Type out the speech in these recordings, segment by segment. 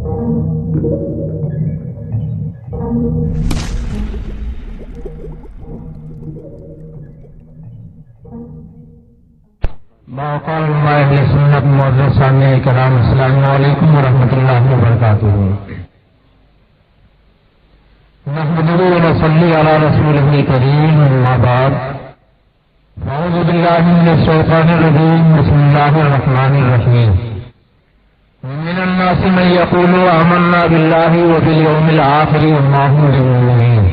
باقال اہل سنت معزز سامعین کرام، السلام علیکم ورحمۃ اللہ وبرکاتہ۔ نحمدہ و نصلی علی رسولہ الکریم، اما بعد، اعوذ باللہ من الشیطان الرجیم، بسم اللہ الرحمن الرحیم۔ من الناس من یقول آمنا باللہ وبالیوم الآخر وما هم بمؤمنین۔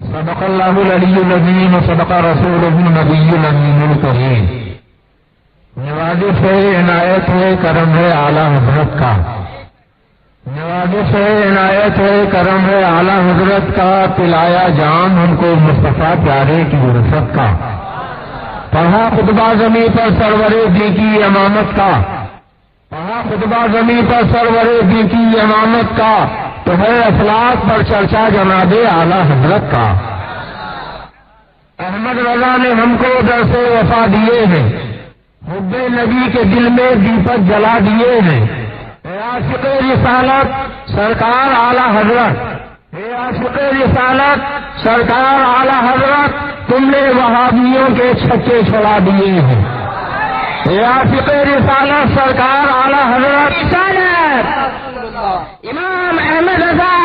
صدق اللہ العلی العظیم وصدق رسولہ النبی الامین الکریم۔ نوازش ہے، عنایت ہے، کرم ہے اعلیٰ حضرت کا، نوازش ہے، عنایت ہے، کرم ہے اعلیٰ حضرت کا، پلایا جام ان کو مصطفیٰ پیارے کی ورثت کا، پڑھا خطبہ زمیں پر سرور دی کی امامت کا، پڑھا خطبہ زمیں پر سرور دی کی امامت کا، تو ہے افلاق پر چرچا جناب اعلیٰ حضرت کا۔ احمد رضا نے ہم کو درس وفا دیے ہیں، حب نبی کے دل میں دیپک جلا دیے ہیں۔ اے عاشق رسالت سرکار اعلی حضرت، اے عاشق رسالت سرکار اعلی حضرت، تم نے وہابیوں کے چھکے چھڑا دیے ہیں۔ اے عاشق رسالت سرکار اعلی حضرت، رسالت امام احمد رضا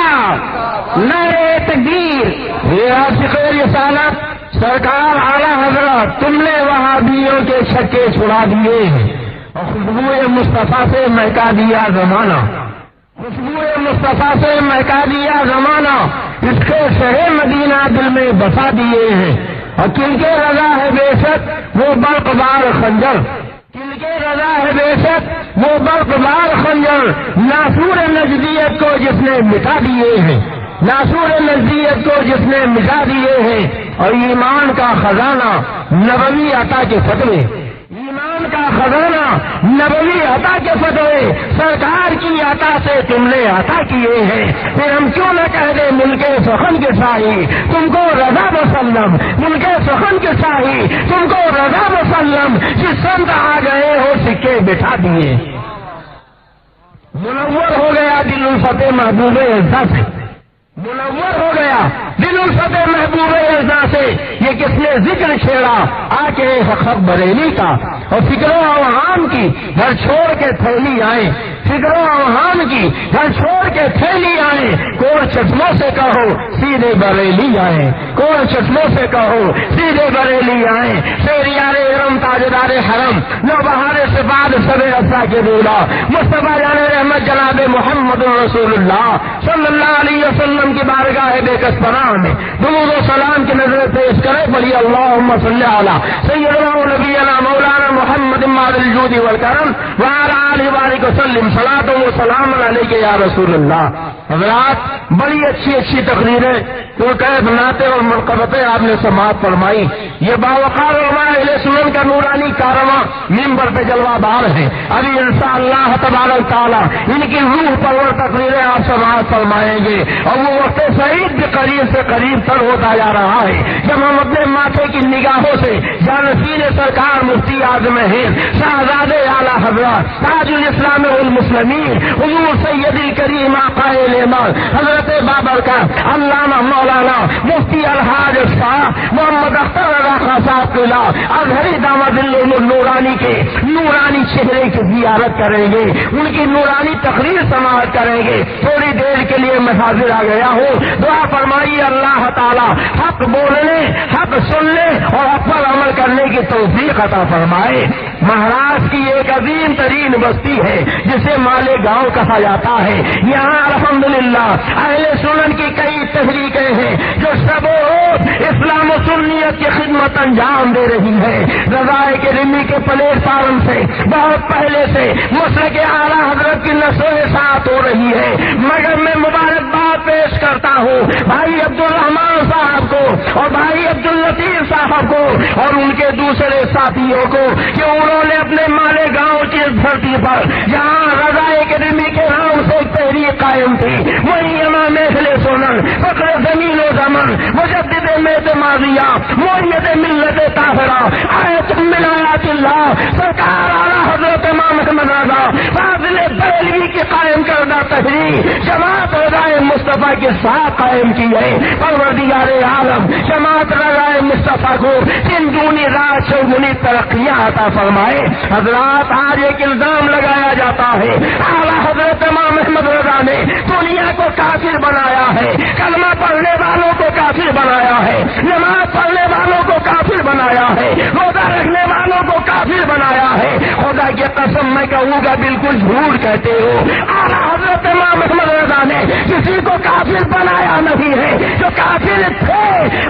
نعرہ تکبیر۔ اے عاشق رسالت سرکار اعلی حضرت، تم نے وہابیوں کے چھکے چھڑا دیے ہیں، اور خوشبو مصطفیٰ سے مہکا دیا زمانہ، خوشبو مصطفیٰ سے مہکا دیا زمانہ، اس کے شہر مدینہ دل میں بسا دیے ہیں۔ اور کن کے رضا ہے بے شک وہ برق بار خنجر، کن کے رضا ہے بے شک وہ برق بار خنجر، ناصور نجدیت کو جس نے مٹا دیے ہیں، ناصور نجدیت کو جس نے مٹا دیے ہیں۔ اور ایمان کا خزانہ نبوی عطا کے فتوے، ایمان کا خزانہ نبوی عطا کے فتوے سرکار کی عطا سے تم نے عطا کیے ہیں۔ پھر ہم کیوں نہ کہہ دیں ملک سخن کے شاہی تم کو رضا مسلم، ملک سخن کے شاہی تم کو رضا مسلم، جس سمت آ گئے ہو سکے بٹھا دیے۔ منور ہو گیا دل الفتح محبوب اعزا سے، منور ہو گیا دل الفتح محبوب اعزا سے، یہ کس نے ذکر چھیڑا آ کے حق بریلی کا، اور فکر و اوہام کی گھر چھوڑ کے تھیلی آئے، فکر و اوہام کی گھر چھوڑ کے تھیلی آئے، کوڑ چشموں سے کہو سیدھے بریلی آئے، کوڑ چشموں سے کہو سیدھے بریلی آئے۔ شہریار ارم تاجدار حرم نو بہار سے بعد سب اصا کے دولا مصطفیٰ جان رحمت جناب محمد رسول اللہ صلی اللہ علیہ وسلم کی بارگاہ بے کس پناہ میں درود و سلام کی نظر پیش کرے، بڑی اللہم صلی علی سیدنا و نبینا مولانا محمد مال الجود والکرم وعلی آلہ وآلہ وسلم صلاۃ و سلام علیک یا رسول اللہ۔ حضرات بڑی اچھی اچھی تقریریں تو قید نعتیں اور منقبتیں آپ نے سماعت فرمائی۔ یہ باوقار علماء اہل سنن کا نورانی کارواں ممبر پہ جلوہ دار ہے۔ ابھی انشاءاللہ تبارک تعالی ان کی روح پرور تقریریں آپ سماعت فرمائیں گے، اور وہ وقت سعید بھی قریب سے قریب تر ہوتا جا رہا ہے جب ہم اپنے ماتھے کی نگاہوں سے جانشین سرکار مفتی اعظم ہند شہزادے اعلی حضرت تاج الاسلام والمسلمین حضور سید الکریم آقا اعظم حضرت بابرکت علامہ مولانا مفتی الحاج شاہ محمد اختر رضا خان صاحب قلعہ ازہری دامت العلوم النورانی کے نورانی چہرے کی زیارت کریں گے، ان کی نورانی تقریر سماعت کریں گے۔ تھوڑی دیر کے لیے میں حاضر آ گیا ہوں، دعا فرمائیے اللہ تعالی حق بولنے، حق سننے اور حق پر عمل کرنے کی توفیق عطا فرمائے۔ مہاراشٹر کی ایک عظیم ترین بستی ہے جسے مالیگاؤں کہا جاتا ہے، یہاں الحمدللہ اہل سنن کی کئی تحریکیں ہیں جو شب و روز اسلام و سنیت کی خدمت انجام دے رہی ہے۔ رضائے کرمی کے پلیٹ فارم سے بہت پہلے سے مسلک اعلیٰ حضرت کی نشر و اشاعت ہو رہی ہے، مگر میں مبارکباد پیش کرتا ہوں بھائی عبدالرحمان صاحب کو اور بھائی عبداللطیف صاحب کو اور ان کے دوسرے ساتھیوں کو کہ انہوں نے اپنے مالیگاؤں کی دھرتی پر جہاں رضائے کرمی کے نام سے ایک تحریک قائم تھی، وہی امام اہل سنن فخر زمین و زمن مجدد اعتمادیہ معید ملت طاہرہ آیت من آیات اللہ سرکار اعلیٰ حضرت امام احمد رضا فاضل بریلوی کی قائم کردہ مصطفیٰ کے ساتھ قائم کی ہے۔ پروردگار عالم جماعت رضائے مصطفیٰ کو دنی رات چوگنی ترقیاں عطا فرمائے۔ حضرات آج ایک الزام لگایا جاتا ہے، اعلیٰ حضرت امام احمد رضا نے دنیا کو کافر بنایا ہے، کلمہ پڑھنے والوں کو کافر بنایا ہے، نماز پڑھنے والوں کو کافر بنایا ہے، روزہ رکھنے والوں کو کافر بنایا ہے۔ خدا کی قسم میں کہوں گا بالکل جھوٹ کہتے ہو۔ اعلیٰ حضرت امام احمد رضا نے کسی کو کافر بنایا نہیں ہے، جو کافر تھے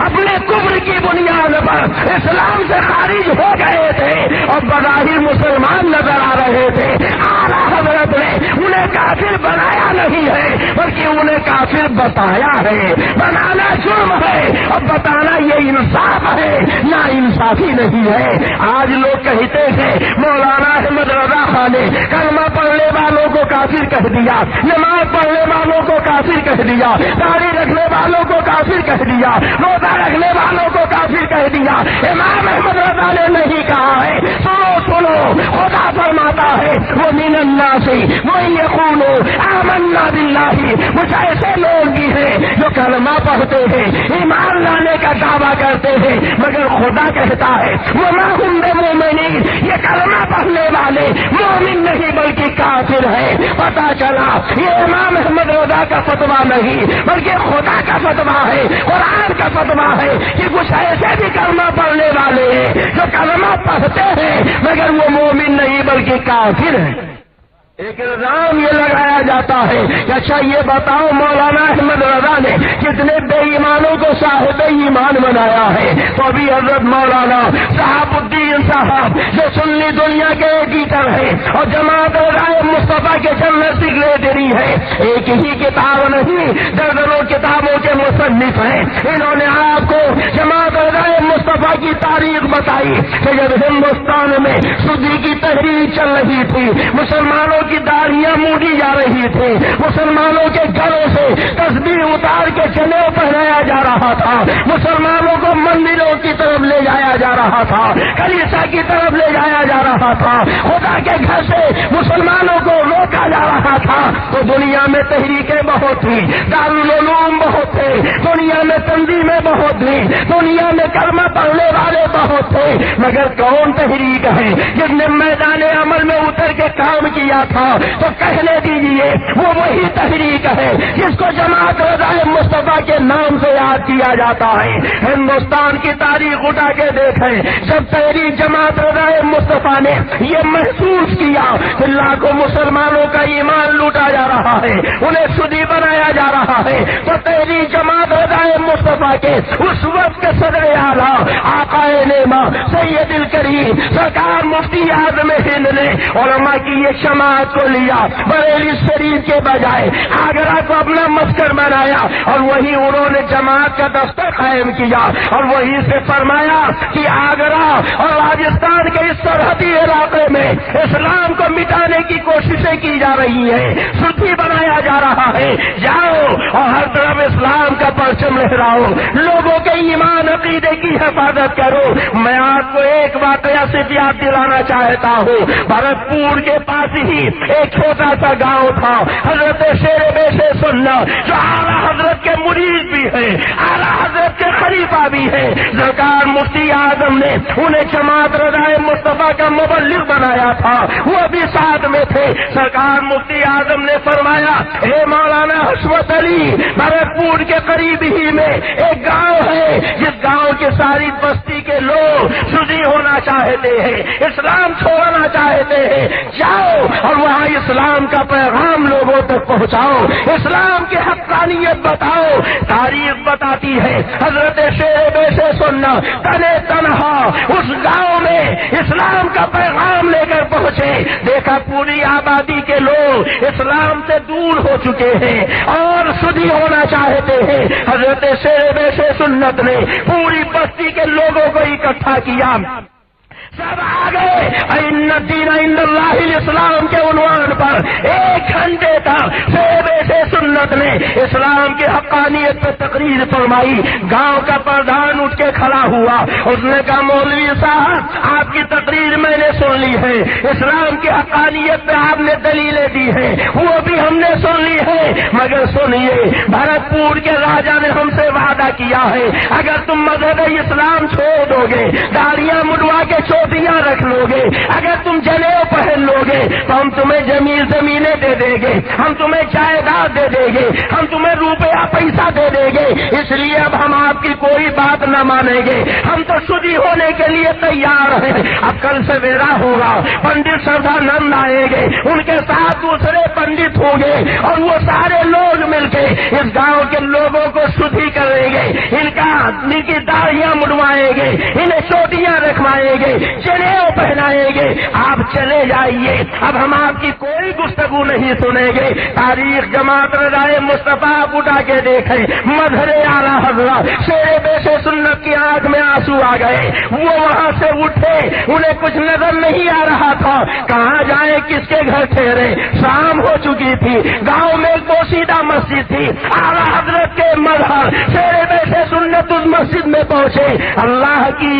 اپنے کفر کی بنیاد پر اسلام سے خارج ہو گئے تھے اور بظاہر مسلمان نظر آ رہے تھے، اعلیٰ حضرت نے انہیں کافر بنایا نہیں ہے بلکہ انہیں کافر بتایا ہے۔ بنانا جرم ہے اور بتانا یہ انصاف ہے، نا انصافی نہیں ہے۔ آج لوگ کہتے ہیں مولانا احمد رضا خان نے کلمہ پڑھنے والوں کو کافر کہہ دیا، نماز پڑھنے والوں کو کافر کہہ دیا، داڑھی رکھنے والوں کو کافر کہہ دیا، روزہ رکھنے والوں کو کافر کہہ دیا۔ امام احمد رضا نے نہیں کہا ہے، سنو سنو، خدا فرماتا ہے وہ من الناس وہ یقولو آمنا باللہ، مجھ ایسے لوگ بھی ہیں جو کلمہ پڑھتے ہیں، ایمان لانے کا دعویٰ کرتے ہیں، مگر خدا کہتا ہے وما ہم بمؤمنین، یہ کلمہ پڑھنے والے مومن نہیں بلکہ کافر ہے۔ پتا چلا یہ امام احمد رضا کا فتویٰ نہیں بلکہ خدا کا فتویٰ ہے، قرآن کا فتویٰ ہے کہ کچھ ایسے بھی کلمہ پڑھنے والے ہیں جو کلمہ پڑھتے ہیں مگر وہ مومن نہیں بلکہ کافر ہے۔ ایک الزام یہ لگایا جاتا ہے کہ اچھا یہ بتاؤ مولانا احمد رضا نے کتنے بے ایمانوں کو صاحب ایمان بنایا ہے؟ تو ابھی حضرت مولانا صاحب الدین صاحب جو سنی دنیا کے ایڈیٹر ہے اور جماعت رضائے مصطفیٰ کے جنرل سیکریٹری ہے، ایک ہی کتاب نہیں درجنوں کتابوں کے مصنف ہیں، انہوں نے آپ کو جماعت رضائے مصطفیٰ کی تاریخ بتائی کہ جب ہندوستان میں سودی کی تحریک چل رہی تھی، مسلمانوں کی داڑیاں مونڈی جا رہی تھی، مسلمانوں کے گھروں سے تسبیح اتار کے جنیو پہنایا جا رہا تھا، مسلمانوں کو مندروں کی طرف لے جایا جا رہا تھا، کلیسا کی طرف لے جایا جا رہا تھا، خدا کے گھر سے مسلمانوں کو روکا جا رہا تھا، تو دنیا میں تحریکیں بہت تھی، دارالعلوم بہت تھے، دنیا میں تنظیمیں بہت تھی، دنیا میں کلمہ پڑھنے والے بہت تھے، مگر کون تحریک ہے جس نے میدان عمل میں اتر کے کام کیا تھا؟ تو کہنے دیجیے وہ وہی تحریک ہے جس کو جماعت رضائے مصطفیٰ کے نام سے یاد کیا جاتا ہے۔ ہندوستان کی تاریخ اٹھا کے دیکھیں، جب تحریک جماعت رضائے مصطفیٰ نے یہ محسوس کیا کہ لاکھوں مسلمانوں کا ایمان لوٹا جا رہا ہے، انہیں سودی بنایا جا رہا ہے، تو تحریک جماعت رضائے مصطفیٰ کے اس وقت کے صدر اعلیٰ آقائے نعمہ سید الکریم سرکار مفتی اعظم ہند نے علماء کی یہ جماعت کو لیا، بریلی شریف کے بجائے آگرہ کو اپنا مسکن بنایا اور وہی انہوں نے جماعت کا دفتر قائم کیا اور وہیں سے فرمایا کہ آگرہ اور راجستھان کے اس سرحدی علاقے میں اسلام کو مٹانے کی کوششیں کی جا رہی ہیں، سودی بنایا جا رہا ہے، جاؤ اور ہر طرف اسلام کا پرچم لہراؤ، لوگوں کے ایمان عقیدے کی حفاظت کرو۔ میں آپ کو ایک واقعہ سے یاد دلانا چاہتا ہوں، بھرت پور کے پاس ہی ایک چھوٹا سا گاؤں تھا، حضرت شیر بیشے سننا جو اعلیٰ حضرت کے مرید بھی ہیں، اعلیٰ حضرت کے خلیفہ بھی ہیں، سرکار مفتی اعظم نے انہیں جماعت رضائے مصطفیٰ کا مبلغ بنایا تھا، وہ بھی ساتھ میں تھے۔ سرکار مفتی اعظم نے فرمایا اے مولانا حشمت علی، بھرت پور کے قریب ہی میں ایک گاؤں ہے جس گاؤں کی ساری بستی کے لوگ سودی ہونا چاہتے ہیں، اسلام چھوڑنا چاہتے ہیں، جاؤ اور وہاں اسلام کا پیغام لوگوں تک پہنچاؤ، اسلام کی حقانیت بتاؤ۔ تاریخ بتاتی ہے حضرت شیر بیشے سننا تنے تنہا اس گاؤں میں اسلام کا پیغام لے کر پہنچے، دیکھا پوری آبادی کے لوگ اسلام سے دور ہو چکے ہیں اور سودی ہونا چاہتے ہیں۔ حضرت شیر بیشے سنت نے پوری بستی کے لوگوں کو اکٹھا کیا، سب آ گئے، ان الدین عند اللہ الاسلام کے عنوان پر ایک گھنٹے تک شیر بیشے سنت نے اسلام کی حقانیت پر تقریر فرمائی۔ گاؤں کا پردھان اٹھ کے کھڑا ہوا، اس نے کہا مولوی صاحب آپ کی تقریر میں نے سن لی ہے، اسلام کی حقانیت پہ آپ نے دلیلیں دی ہیں وہ بھی ہم نے سن لی ہے، مگر سنیے بھرتپور کے راجا نے ہم سے وعدہ کیا ہے اگر تم مذہب اسلام چھوڑ دو گے، داڑیاں مڈوا کے چوٹیاں رکھ لو گے، اگر تم جنیو پہن لو گے تو ہم تمہیں زمینیں دے دیں گے، ہم تمہیں جائیداد دے دیں گے، ہم تمہیں روپیہ پیسہ دے دیں گے، اس لیے اب ہم آپ کی کوئی بات نہ مانیں گے، ہم تو شدی ہونے کے لیے تیار ہیں۔ اب کل سویرا ہوگا، پنڈت سردانند آئیں گے، ان کے ساتھ دوسرے پنڈت ہوں گے اور وہ سارے لوگ مل کے اس گاؤں کے لوگوں کو شدھی کریں گے، ان کی داڑیاں مڑوائیں گے، انہیں چوٹیاں رکھوائیں گے، جنیو پہنائیں گے۔ آپ چلے جائیے، اب ہم آپ کی کوئی گفتگو نہیں سنیں گے۔ تاریخ جماعت رضائے مصطفیٰ اٹھا کے دیکھیں، مظہر اعلیٰ حضرت شیر بیش سنت کی آنکھ میں آنسو آ گئے، وہ وہاں سے اٹھے، انہیں کچھ نظر نہیں آ رہا تھا، کہاں جائیں کس کے گھر ٹھہرے، شام ہو چکی تھی، گاؤں میں ایک پوشیدہ مسجد تھی، اعلیٰ حضرت کے مظہر شیر بیش سنت اس مسجد میں پہنچے، اللہ کی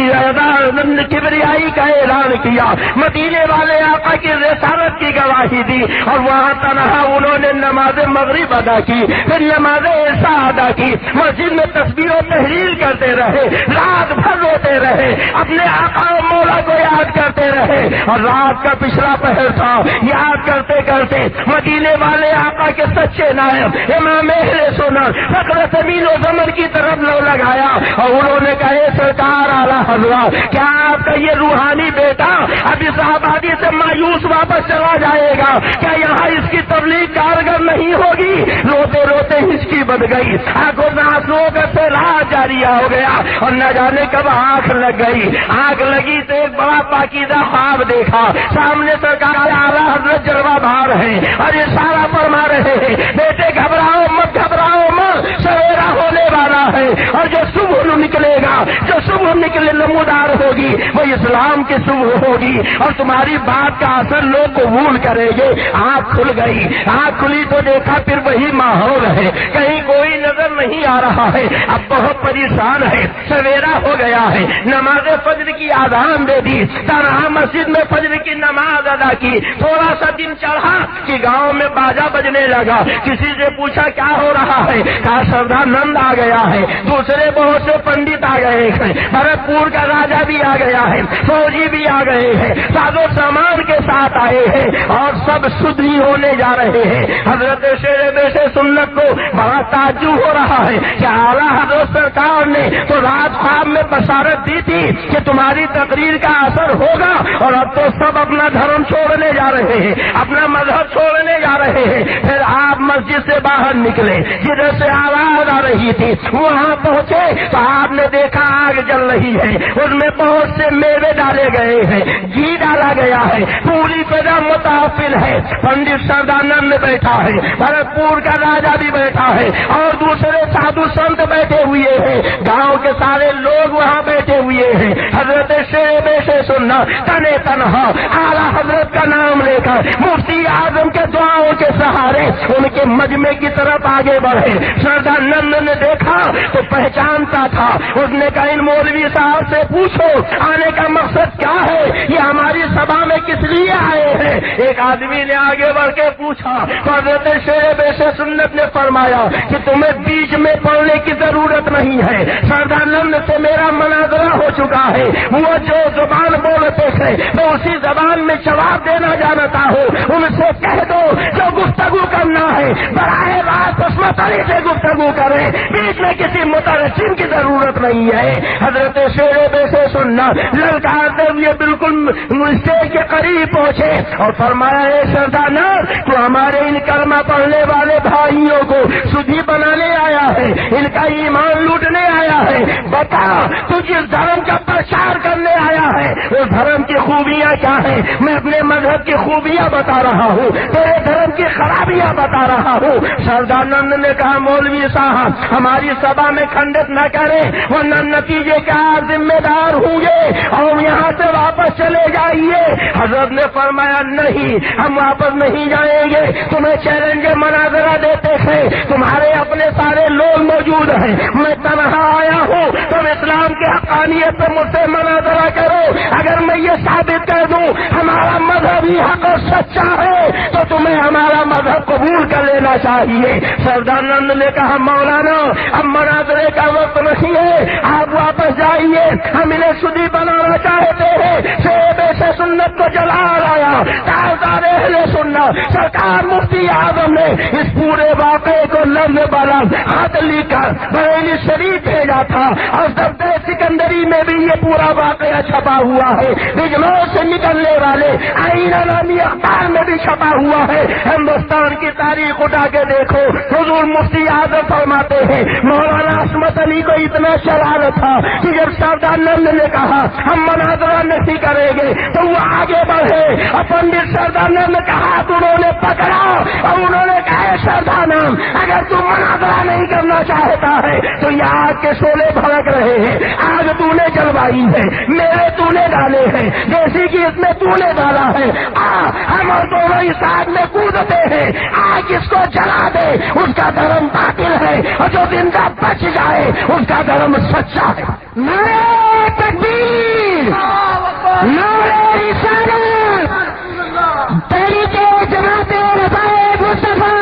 کبریائی کا اعلان کیا، مدینے والے آقا کی رسالت کی گواہی دی، اور وہاں تنہا انہوں نے نماز مغرب ادا کی، پھر نماز عشاء ادا کی، مسجد میں تسبیح و تحلیل کرتے رہے، رات بھر روتے رہے، اپنے آقا و مولا کو یاد کرتے رہے، اور رات کا پچھلا پہر تھا، یاد کرتے کرتے مدینے والے آقا کے سچے نائب امام اہل سنت فخر زمین و زمن کی طرف لو لگایا، اور انہوں نے کہا سرکار اعلیٰ حضرت کیا آپ کا یہ روحانی بیٹا اب اس آبادی سے مایوس واپس چلا جائے گا؟ کیا یہاں اس کی تبلیغ کارگر نہیں ہوگی؟ روتے روتے ہچکی بن گئی، آنکھوں سے آنسوؤں کا سیلاب جاری ہو گیا، اور نہ جانے کب آنکھ لگ گئی، آنکھ لگی تو ایک بڑا پاکیزہ خواب دیکھا، سامنے سرکار اعلیٰ حضرت جلوہ بھار ہیں اور اشارہ فرما رہے ہیں، بیٹے گھبراؤ مت، گھبراؤ مت، سویرا ہونے والا ہے، اور جو صبح نکلے گا، جو صبح نکلے نمودار ہوگی وہ اسلام کی صبح ہوگی، اور تمہاری بات کا اثر لوگ قبول کریں گے۔ آنکھ کھل گئی، آنکھ کھلی تو دیکھا پھر وہی ماحول ہے، کہیں کوئی نظر نہیں آ رہا ہے، اب بہت پریشان ہے، سویرا ہو گیا ہے، نماز فجر کی آذان دے دی، تنہا مسجد میں فجر کی نماز ادا کی، تھوڑا سا دن چڑھا کہ گاؤں میں باجا بجنے لگا، کسی سے پوچھا کیا ہو رہا ہے، کہا سردانند آ گیا ہے، دوسرے بہت سے پنڈت آ گئے ہیں، بھرتپور کا راجا بھی آ گیا ہے، فوجی بھی آ گئے ہیں، ساز و سامان کے ساتھ آئے ہیں، اور سب شدھی ہونے جا رہے ہیں۔ حضرت شیر بیش سنت کو بڑا تعجب ہو رہا ہے کہ اعلیٰ حضرت سرکار نے تو رات خواب میں بشارت دی تھی کہ تمہاری تقریر کا اثر ہوگا، اور اب تو سب اپنا دھرم چھوڑنے جا رہے ہیں، اپنا مذہب چھوڑنے جا رہے ہیں۔ پھر آپ مسجد سے باہر نکلے، جدھر سے آواز آ رہی تھی وہاں پہنچے تو آپ نے دیکھا آگ جل رہی ہے، اس میں بہت سے میوے ڈالے گئے ہیں، گھی ڈالا گیا ہے، پوری طرح متحفل ہے، پنڈت سردانند بیٹھا ہے، بھرتپور کا راجا بھی بیٹھا ہے، اور دوسرے سادھو سنت بیٹھے ہوئے ہیں، گاؤں کے سارے لوگ وہاں بیٹھے ہوئے ہیں۔ حضرت شیر بیش سنت تنے تنہا اعلیٰ حضرت کا نام لے کر مفتی اعظم کے دعاؤں کے سہارے ان کے مجمع کی طرف آگے بڑھے۔ سردانند نے دیکھا تو پہچانتا تھا، اس نے کہا ان مولوی صاحب سے پوچھو آنے کا مقصد کیا ہے، یہ ہماری سبھا میں کس لیے آئے ہیں؟ ایک آدمی نے آگے بڑھ کے پوچھا، حضرت شیر بیش سنت نے فرمایا کہ تمہیں بیچ میں پڑھنے کی ضرورت نہیں ہے، سردانند سے میرا مناظرہ ہو چکا ہے، وہ جو زبان بولتے تھے میں اسی زبان میں جواب دینا جانتا ہوں، ان سے کہہ دو جو گفتگو کرنا ہے براہ راست عصمت سے گفتگو کریں، بیچ میں کسی مترجم کی ضرورت نہیں ہے۔ حضرت شیر بیش سنت للکارتے ہوئے بالکل اسٹیج کے قریب پہنچے اور فرمایا اے سردانند تو ہمارے ان کلمہ پڑھنے والے بھائیوں کو شدھی بنانے آیا ہے، ان کا ایمان لوٹنے آیا ہے، بتا تو جس دھرم کا پرچار کرنے آیا ہے اس دھرم کی خوبیاں کیا ہیں؟ میں اپنے مذہب کی خوبیاں بتا رہا ہوں، تیرے دھرم کی خرابیاں بتا رہا ہوں۔ سردانند نے کہا مولوی صاحب ہماری سبھا میں کھنڈت نہ کریں ورنہ نتیجے کا ذمہ دار ہوں گے، اور یہاں سے واپس چلے جائیے۔ حضرت نے فرمایا نہیں، ہم واپس نہیں جائیں گے، تمہیں چیلنج مناظرہ دیتے تھے، تمہارے اپنے بڑے سارے لوگ موجود ہیں، میں تنہا آیا ہوں، تم اسلام کی حقانیت پہ مجھ سے مناظرہ کرو۔ اگر میں یہ ثابت کر دوں ہمارا مذہب ہی حق اور سچا ہے تو تمہیں ہمارا مذہب قبول کر لینا چاہیے۔ سردانند نے کہا مولانا اب مناظرے کا وقت نہیں ہے، آپ واپس جائیے، ہم انہیں سودی بنانا چاہتے ہیں۔ شیب سے سنت کو جلا لایا، تاجدار اہل سنت سرکار مفتی اعظم نے اس پورے واقعے کو لفظ بلفظ خط لکھ کر بریلی شریف بھیجا تھا، اور دفتر سکندری میں بھی یہ پورا واقعہ چھپا ہوا ہے، بجنور سے نکلنے والے آئینہ نامی اخبار میں بھی چھپا ہوا ہے۔ ہندوستان کی تاریخ اٹھا کے دیکھو، حضور مفتی اعظم فرماتے ہیں مولانا عصمت علی کو اتنا شرارت تھا کہ جب سردار نند نے کہا ہم مناظرہ نہیں کریں گے تو وہ آگے بڑھے، اور پنڈت سردار نند کا ہاتھ انہوں نے پکڑا اور انہوں نے کہا سردار نند اگر تم مناظرہ نہیں کرنا چاہتا ہے تو یہ آگ کے شعلے بھڑک رہے ہیں، آگ تو نے جلوائی ہے، میرے تو نے ڈالے ہیں، جیسی کہ اس میں تو نے ڈالا ہے، ہم اور دونوں اس آگ میں کودتے ہیں، آگ اس کو جلا دے، اس کا دھرم باطل ہے، اور جو دن کا بچ جائے اس کا دھرم سچا ہے۔ نعرہ تکبیر، نعرہ رسالت، تحریک جماعت رفاع مصطفیٰ،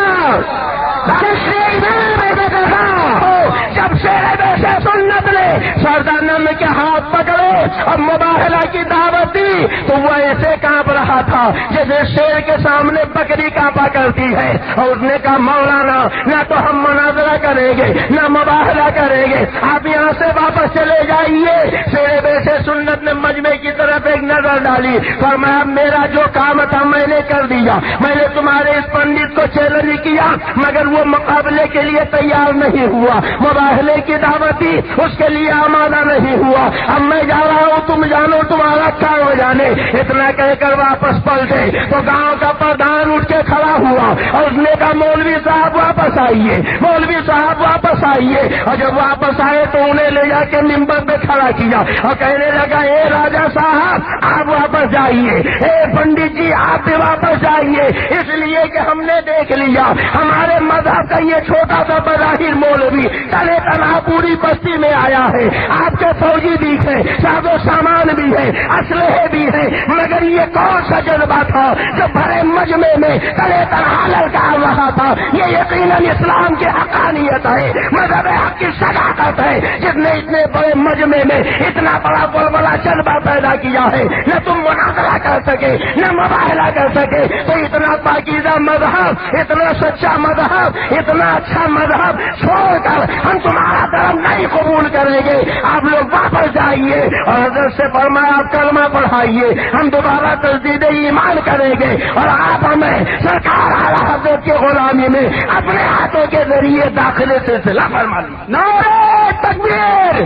جب شیر سے سنت نے سردار نند کے ہاتھ پکڑے اور مباہلہ کی دعوت دی تو وہ ایسے کانپ رہا تھا جیسے شیر کے سامنے بکری کانپا کرتی ہے، اور اس نے کہا مولانا نہ تو ہم مناظرہ کریں گے نہ مباہلہ کریں گے، آپ یہاں سے واپس چلے جائیے۔ شیر سے سنت نے مجمع کی طرف ایک نظر ڈالی، فرمایا میرا جو کام تھا میں نے کر دیا، میں نے تمہارے اس پنڈت کو چیلنج کیا مگر وہ مقابلے کے لیے تیار نہیں ہوا، مباہلے کی دعوت دی اس کے لیے آمادہ نہیں ہوا، اب میں جا رہا ہوں تم جانو تمہارا کیا ہو جانے۔ اتنا کہہ کر واپس پلٹے تو گاؤں کا پردھان اٹھ کے کھڑا ہوا اور اس نے کہا مولوی صاحب واپس آئیے، مولوی صاحب واپس آئیے، اور جب واپس آئے تو انہیں لے جا کے ممبر پہ کھڑا کیا اور کہنے لگا اے راجا صاحب آپ واپس جائیے، اے پنڈت جی آپ بھی واپس جائیے، اس لیے کہ ہم نے دیکھ لیا ہمارے مذہب کا یہ چھوٹا سا بظاہر مولوی تلے تنہا پوری بستی میں آیا ہے، آپ کے فوجی بھی ہیں، ساز و سامان بھی ہے، اسلحے بھی ہیں، مگر یہ کون سا جذبہ تھا جو بڑے مجمع میں تلے تنہا لڑکا رہا تھا؟ یہ یقیناً اسلام کی حقانیت ہے، مذہب حق کی صداقت ہے، جس نے اتنے بڑے مجمع میں اتنا بڑا بلبلا جذبہ پیدا کیا ہے۔ نہ تم مناظرہ کر سکے نہ مباہلہ کر سکے تو اتنا پاکیزہ مذہب، اتنا سچا مذہب، اتنا اچھا مذہب چھوڑ کر ہم تمہارا دھرم نہیں قبول کریں گے، آپ لوگ واپس جائیے اور حضرت سے فرمایا آپ کلمہ پڑھائیے، ہم دوبارہ تجدید ایمان کریں گے اور آپ ہمیں سرکار اعلیٰ حضرت کی غلامی میں اپنے ہاتھوں کے ذریعے داخلے سلسلہ فرما دیجیے۔ نعرہ تکبیر،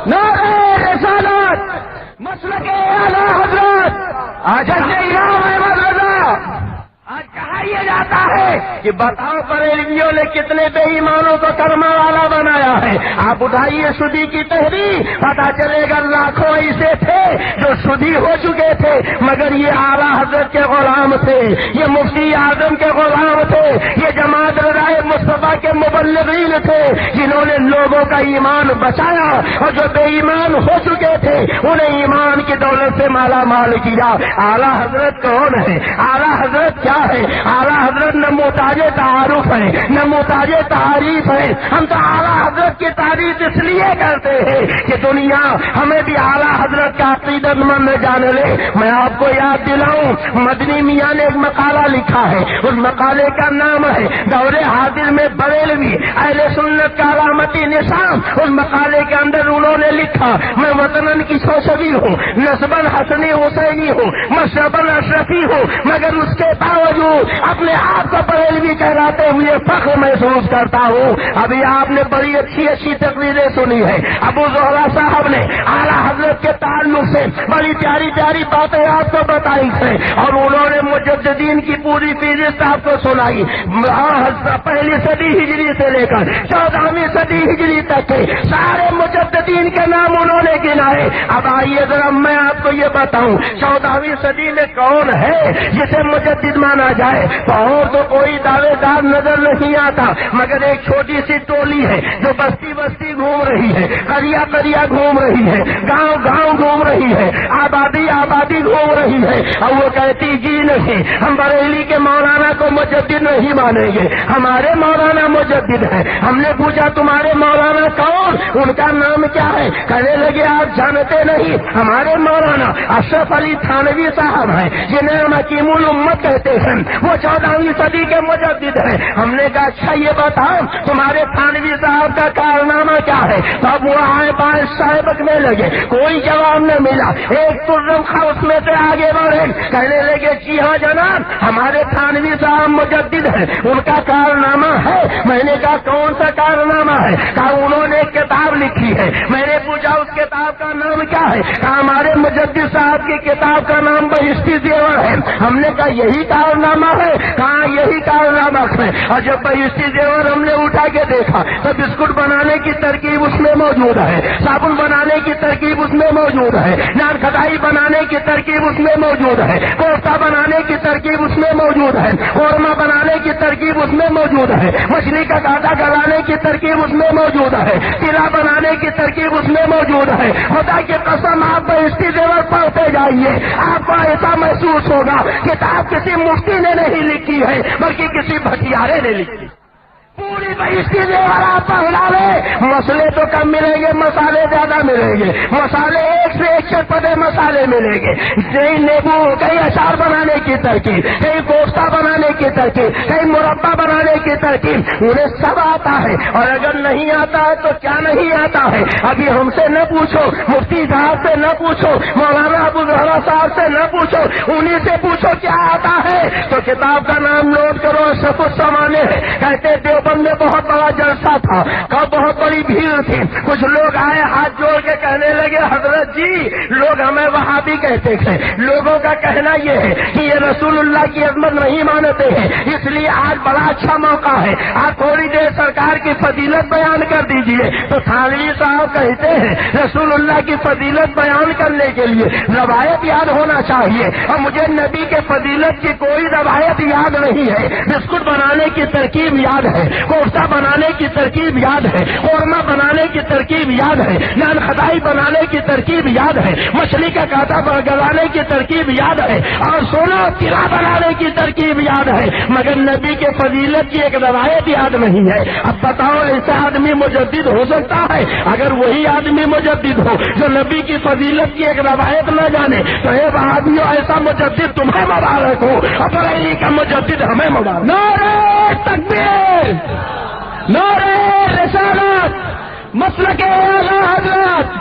نعرہ رسالت، مسلک اعلیٰ حضرت حضرت امام احمد رضا۔ آج کہا یہ جاتا ہے کہ بتاؤ بریلویوں نے کتنے بے ایمانوں کو کرما والا بنایا ہے، آپ اٹھائیے سودی کی تحریر، پتا چلے گا لاکھوں ایسے تھے جو سودی ہو چکے تھے مگر یہ اعلیٰ حضرت کے غلام تھے، یہ مفتی اعظم کے غلام تھے، یہ جماعت رضائے مصطفیٰ کے مبلغین تھے جنہوں نے لوگوں کا ایمان بچایا، اور جو بے ایمان ہو چکے تھے انہیں ایمان کی دولت سے مالا مال کیا۔ اعلیٰ حضرت کون ہے؟ اعلیٰ حضرت کیا ہے؟ اعلیٰ حضرت نہ محتاج تعارف ہے نہ محتاج تعریف ہے، ہم تو اعلیٰ حضرت کی تعریف اس لیے کرتے ہیں کہ دنیا ہمیں بھی اعلیٰ حضرت کا عقیدت مند جان لے۔ میں آپ کو یاد دلاؤں مدنی میاں نے ایک مقالہ لکھا ہے، اس مقالے کا نام ہے دور حاضر میں بریلوی اہل سنت کا علامتی نشان۔ اس مقالے کے اندر انہوں نے لکھا میں وطنن کی شوشبی ہوں، نسباً حسنی حسینی ہوں، مشرباً اشرفی ہوں، مگر اس کے باوجود اپنے آپ کو بریلوی کہلاتے ہوئے فخر محسوس کرتا ہوں۔ ابھی آپ نے بڑی اچھی اچھی تقریریں سنی ہے، ابو زہرا صاحب نے اعلیٰ حضرت کے تعلق سے بڑی پیاری پیاری باتیں آپ کو بتائی تھے، اور انہوں نے مجددین کی پوری فہرست آپ کو سنائی۔ پہلے پہلی صدی ہجری سے لے کر 14ویں صدی ہجری تک کے سارے مجددین کے نام انہوں نے گنائے. اب آئیے ذرا میں آپ کو یہ بتاؤں 14ویں صدی میں کون ہے جسے مجدد مانا جائے؟ اور تو کوئی دعوے دار نظر نہیں آتا مگر ایک چھوٹی سی ٹولی ہے جو بستی بستی گھوم رہی ہے, قریا قریا گھوم رہی ہے, گاؤں گاؤں گھوم رہی ہے, آبادی آبادی گھوم رہی ہے, اور وہ کہتی جی نہیں ہم بریلی کے مولانا کو مجدد نہیں مانیں گے, ہمارے مولانا مجدد ہیں. ہم نے پوچھا تمہارے مولانا کون؟ ان کا نام کیا ہے؟ کہنے لگے آپ جانتے نہیں, ہمارے مولانا اشرف علی تھانوی صاحب ہیں جنہیں ہم حکیم الامت کہتے ہیں, وہ 14ویں صدی کے مجدد ہیں. ہم نے کہا اچھا یہ بتاؤ تمہارے تھانوی صاحب کا کارنامہ کیا ہے؟ تب وہ آئے بائیں صاحبکنے لگے, کوئی جواب نہ ملا. ایک ترم خاص میں سے آگے بڑھے, کہنے لگے جی ہاں جناب ہمارے تھانوی صاحب مجدد ہیں, ان کا کارنامہ ہے. میں نے کہا کون سا کارنامہ ہے؟ کہا انہوں نے ایک کتاب لکھی ہے. میں نے پوچھا اس کتاب کا نام کیا ہے؟ کہا ہمارے مجدد صاحب کی کتاب کا نام بہشتی زیور ہے. ہم نے کہا یہی کارنامہ ہے؟ کہا یہی کارنامہ ہے. اور جب بہشتی زیور ہم نے اٹھا کے دیکھا تو بسکٹ بنانے کی ترکیب اس میں موجود ہے, صابن بنانے کی ترکیب اس میں موجود ہے, نان کھٹائی بنانے کی ترکیب اس میں موجود ہے, کوفتہ بنانے کی ترکیب اس میں موجود ہے, قورمہ بنانے کی ترکیب اس میں موجود ہے, مچھلی کا کانٹا گلانے کی ترکیب اس میں موجود ہے, تلا بنانے کی ترکیب اس میں موجود ہے. خدا کی قسم آپ بہشتی زیور پڑھتے جائیے, آپ کو ایسا محسوس ہوگا کتاب کسی مفتی نے نہیں لکھی ہے بلکہ کسی بھٹیارے نے لکھی. پوری بہشتی زیور آپ پڑھا لیں, مسئلے تو کم ملیں گے, مسالے زیادہ ملیں گے. مسالے ایک سے ایک چٹپٹے مسالے ملیں گے. کہیں نیبو, کہیں اچار بنانے کی ترکیب, کہیں کوفتہ بنانے کی ترکیب, کہیں مربع بنانے کی ترکیب, انہیں سب آتا ہے. اور اگر نہیں آتا ہے تو کیا نہیں آتا ہے؟ ابھی ہم سے نہ پوچھو, مفتی صاحب سے نہ پوچھو, مولانا ابو زہرا صاحب سے نہ پوچھو, انہیں سے پوچھو کیا آتا ہے. تو کتاب کا نام نوٹ کرو, اشرف السمانے ہے. کہتے دیوبند میں بہت بڑا جلسہ تھا, بہت بڑی بھیڑ تھی. کچھ لوگ آئے ہاتھ جوڑ کے کہنے لگے حضرت جی لوگ ہمیں وہابی کہتے ہیں, لوگوں کا کہنا یہ ہے کہ یہ رسول اللہ کی عظمت نہیں مانتے ہیں, اس لیے آج بڑا اچھا موقع ہے, آپ تھوڑی دیر سرکار کی فضیلت بیان کر دیجئے. تو تھانوی صاحب کہتے ہیں رسول اللہ کی فضیلت بیان کرنے کے لیے روایت یاد ہونا چاہیے, اور مجھے نبی کے فضیلت کی کوئی روایت یاد نہیں ہے. بسکٹ بنانے کی ترکیب یاد ہے, کوفتہ بنانے کی ترکیب یاد ہے, قورمہ بنانے کی ترکیب یاد ہے, نان کھٹائی بنانے کی ترکیب یاد ہے, مچھلی کا کانٹا گلانے کی ترکیب یاد ہے, اور سونا تلا بنانے کی ترکیب یاد ہے, مگر نبی کے فضیلت کی ایک روایت یاد نہیں ہے. اب بتاؤ ایسا آدمی مجدد ہو سکتا ہے؟ اگر وہی آدمی مجدد ہو جو نبی کی فضیلت کی ایک روایت نہ جانے تو اے وہابیو ایسا مجدد تمہیں مبارک ہو, اور بریلی کا مجدد ہمیں مبارک. نعرہ تکبیر, نعرہ رسالت, مسلک اعلی حضرت,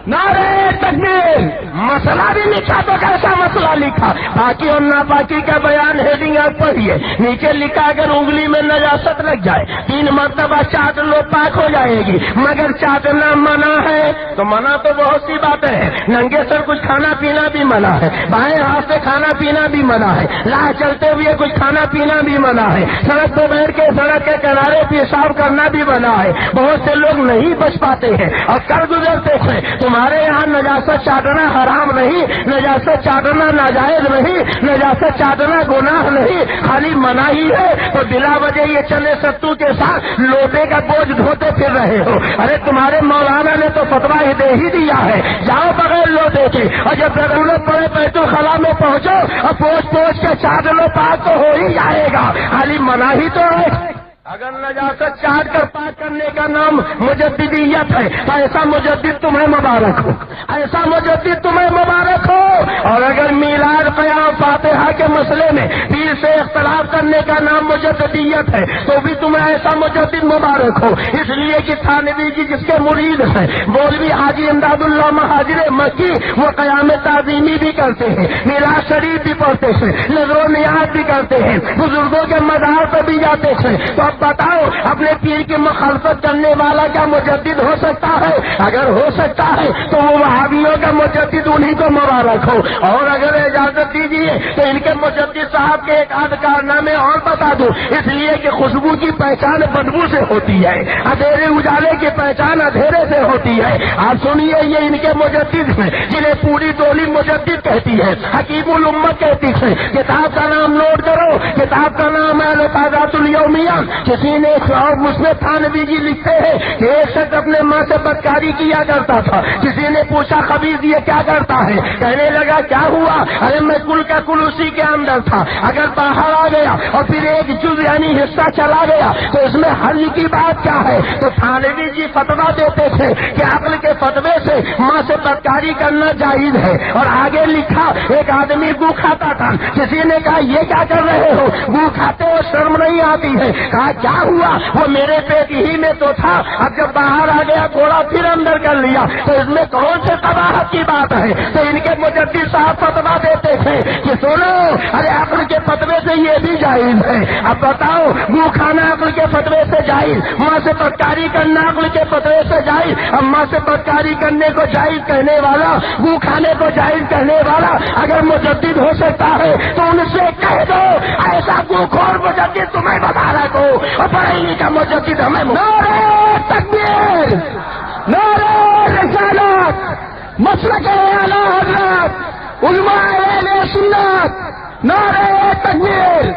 نعرہ تکبیر. مسئلہ بھی لکھا تو کیسا مسئلہ لکھا, باقی اور ناپاکی کا بیان ہیڈنگ آپ پڑھیے, نیچے لکھا اگر انگلی میں نجاست لگ جائے 3 مرتبہ چاٹ لو پاک ہو جائے گی, مگر چاٹنا منع ہے. تو منع تو بہت سی باتیں ہیں, ننگے سر کچھ کھانا پینا بھی منع ہے, بائیں ہاتھ سے کھانا پینا بھی منع ہے, راہ چلتے ہوئے کچھ کھانا پینا بھی منع ہے, سڑک پہ بیٹھ کے سڑک کے کنارے پیشاب کرنا بھی منع ہے. بہت سے لوگ نہیں بچ پاتے ہیں اور کر گزرتے ہیں. تمہارے یہاں نجاست چاٹنا حرام نہیں, نجاست چاٹنا ناجائز نہیں, نجاست چاٹنا گناہ نہیں, خالی منع ہی ہے. تو بلا وجہ یہ چنے ستو کے ساتھ لوٹے کا بوجھ دھوتے پھر رہے ہو. ارے تمہارے مولانا نے تو فتویٰ دے ہی دیا ہے, جاؤ بغیر لوٹے کے, اور جب ضرورت پڑے بیت الخلا میں پہنچو اور پوچھ پوچھ کے چاٹ لو پاک تو ہو ہی جائے گا, خالی منع ہی تو ہے. اگر نجاست چاٹ کر پاک کرنے کا نام مجددیت ہے تو ایسا مجدد تمہیں مبارک ہو, ایسا مجدد تمہیں مبارک ہو. اور اگر میلاد قیام فاتحہ کے مسئلے میں پیر سے اختلاف کرنے کا نام مجددیت ہے تو بھی تمہیں ایسا مجدد مبارک ہو. اس لیے کہ تھانوی جی جس کے مرید ہیں مولوی حاجی امداد اللہ مہاجر مکی, وہ قیام تعظیمی بھی کرتے ہیں, میلاد شریف بھی پڑھتے ہیں, نظر و نیاز بھی کرتے ہیں, بزرگوں کے مزار پہ بھی جاتے ہیں. تو اب بتاؤ اپنے پیر کی مخالفت کرنے والا کیا مجدد ہو سکتا ہے؟ اگر ہو سکتا ہے تو وہ وہابیوں کا مجدد انہی کو مبارک ہو، اور اگر اجازت دیجیے تو ان کے مجدد صاحب کے ایک آدھ کارنامے اور بتا دوں، اس لیے کہ خوشبو کی پہچان بدبو سے ہوتی ہے، اندھیرے اجالے کی پہچان اندھیرے سے ہوتی ہے۔ آپ سنیے، یہ ان کے مجدد ہیں جنہیں پوری ٹولی مجدد کہتی ہے، حکیم الامت کہتی ہے۔ کتاب کا نام نوٹ کرو، کتاب کا نام ہے الفاظات الیومیہ۔ کسی نے مسلم تھانوی جی لکھتے ہیں کہ ایک شخص اپنے ماں سے بدکاری کیا کرتا تھا، کسی نے پوچھا خبیث یہ کیا کرتا ہے؟ کہنے لگا کیا ہوا؟ ارے میں کل کا کل اسی کے اندر تھا، اگر باہر آ گیا اور پھر ایک جز یعنی حصہ چلا گیا تو اس میں حل کی بات کیا ہے؟ تو تھانوی جی فتویٰ دیتے تھے کہ عقل کے فتوے سے ماں سے بدکاری کرنا جائز ہے، اور آگے لکھا ایک آدمی گو کھاتا تھا، کسی نے کہا یہ کیا کر رہے ہو؟ گو کھاتے ہو شرم نہیں آتی ہے؟ کہا کیا ہوا؟ وہ میرے پیٹ ہی میں تو تھا، اب جب باہر آ گیا گھوڑا پھر اندر کر لیا، تو اس میں کون سے تباہت کی بات ہے؟ تو ان کے مجدد صاحب فتویٰ دیتے تھے کہ سنو، ارے عقل کے فتوے سے یہ بھی جائز ہے۔ اب بتاؤ، گو کھانا عقل کے فتوے سے جائز، ماں سے بدکاری کرنا عقل کے فتوے سے جائز، اب ماں سے بدکاری کرنے کو جائز کہنے والا، گو کھانے کو جائز کہنے والا اگر مجدد ہو سکتا ہے تو ان سے کہہ دو ایسا گو خور مجدد تمہیں بتا رہا کو، اور بریلی کا مجدد ہمیں نعرہ تکبیر، نعرہ رسالت، مسلک اعلی حضرت، علماء اہل سنت، نعرہ تکبیر۔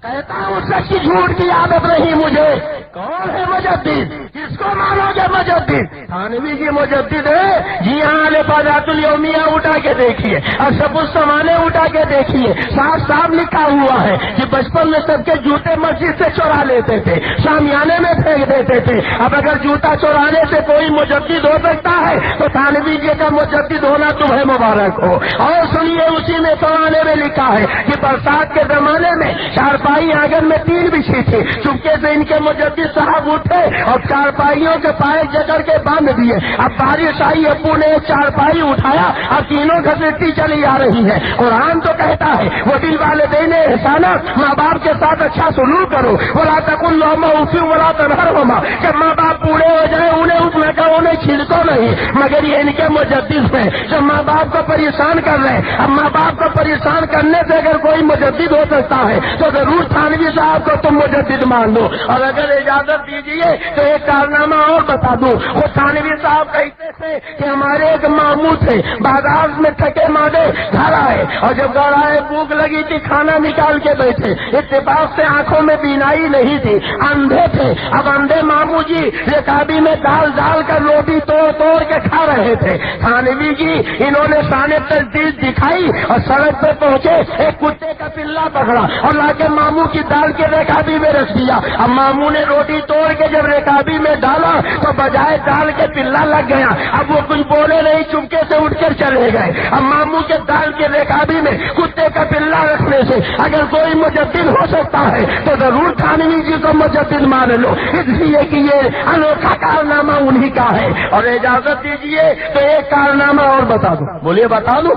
کہتا ہوں سچی جھوٹ کی عادت نہیں مجھے۔ کون ہے مجدد؟ کس کو مانو گے مجدد؟ تھانوی کی مجدد ہے؟ جی ہاں، الفاظات الیومیہ اٹھا کے دیکھیے، اشرف السمانے اٹھا کے دیکھیے، صاف صاف لکھا ہوا ہے کہ بچپن میں سب کے جوتے مسجد سے چورا لیتے تھے، شامیانے میں پھینک دیتے تھے۔ اب اگر جوتا چورانے سے کوئی مجدد ہو سکتا ہے تو تھانوی جی کا مجدد ہونا تمہیں مبارک ہو۔ اور سنیے، اسی میں سمانے میں لکھا ہے کہ برسات کے زمانے میں چارپائی آنگن میں تین بچھی تھی، چپکے سے ان کے مجدد صاحب اٹھے اور چارپائیوں کے پائے جکڑ کے باندھ دیے۔ اب بارش آئی، ابو نے ایک چارپائی اٹھایا، اب تینوں گھسیٹتی چلی آ رہی ہے۔ قرآن تو کہتا ہے وہ بالوالدین احسانا، ماں باپ کے ساتھ اچھا سلوک کرو، ولا تقل لهما اف ولا تنهرهما، جب ماں باپ بوڑھے ہو جائے انہیں اس میں کہو انہیں چھڑکو نہیں، مگر یہ ان کے مجدد ہیں جب ماں باپ کو پریشان کر رہے ہیں۔ اب ماں باپ کو پریشان کرنے سے اگر کوئی مجدد ہو سکتا ہے تو ضرور تھانوی صاحب کو تم مجدد مان لو۔ اور اگر اجازت دیجیے تو ایک کارنامہ اور بتا دوں۔ وہ تھانوی صاحب کہتے تھے کہ ہمارے ایک ماموں تھے، بازار میں تھکے مادے گھر آئے، اور جب گھر آئے بھوک لگی تھی، کھانا نکال کے بیٹھے، اتفاق سے آنکھوں میں بینائی نہیں تھی، اندھے تھے۔ اب اندھے ماموں جی رکابی میں ڈال ڈال کر روٹی توڑ توڑ کے کھا رہے تھے۔ تھانوی جی انہوں نے شان تجدید دکھائی اور سڑک پہ پہنچے، ایک کتے کا پلا پکڑا اور لا کے ماموں کی دال کے رکابی میں رکھ دیا۔ اب ماموں نے روٹی توڑ کے جب رکابی میں ڈالا تو بجائے دال کے پلا لگ گیا۔ اب وہ کچھ بولے نہیں، چپکے سے اٹھ کر چلے گئے۔ اب ماموں کے دال کے رکابی میں کتے کا پلا رکھنے سے اگر کوئی مجدد ہو سکتا ہے تو ضرور تھانوی جی کو مجدد مان لو، اس لیے کہ یہ انوکھا کارنامہ انہی کا ہے۔ اور اجازت دیجیے تو ایک کارنامہ اور بتا دوں۔ بولیے بتا دوں؟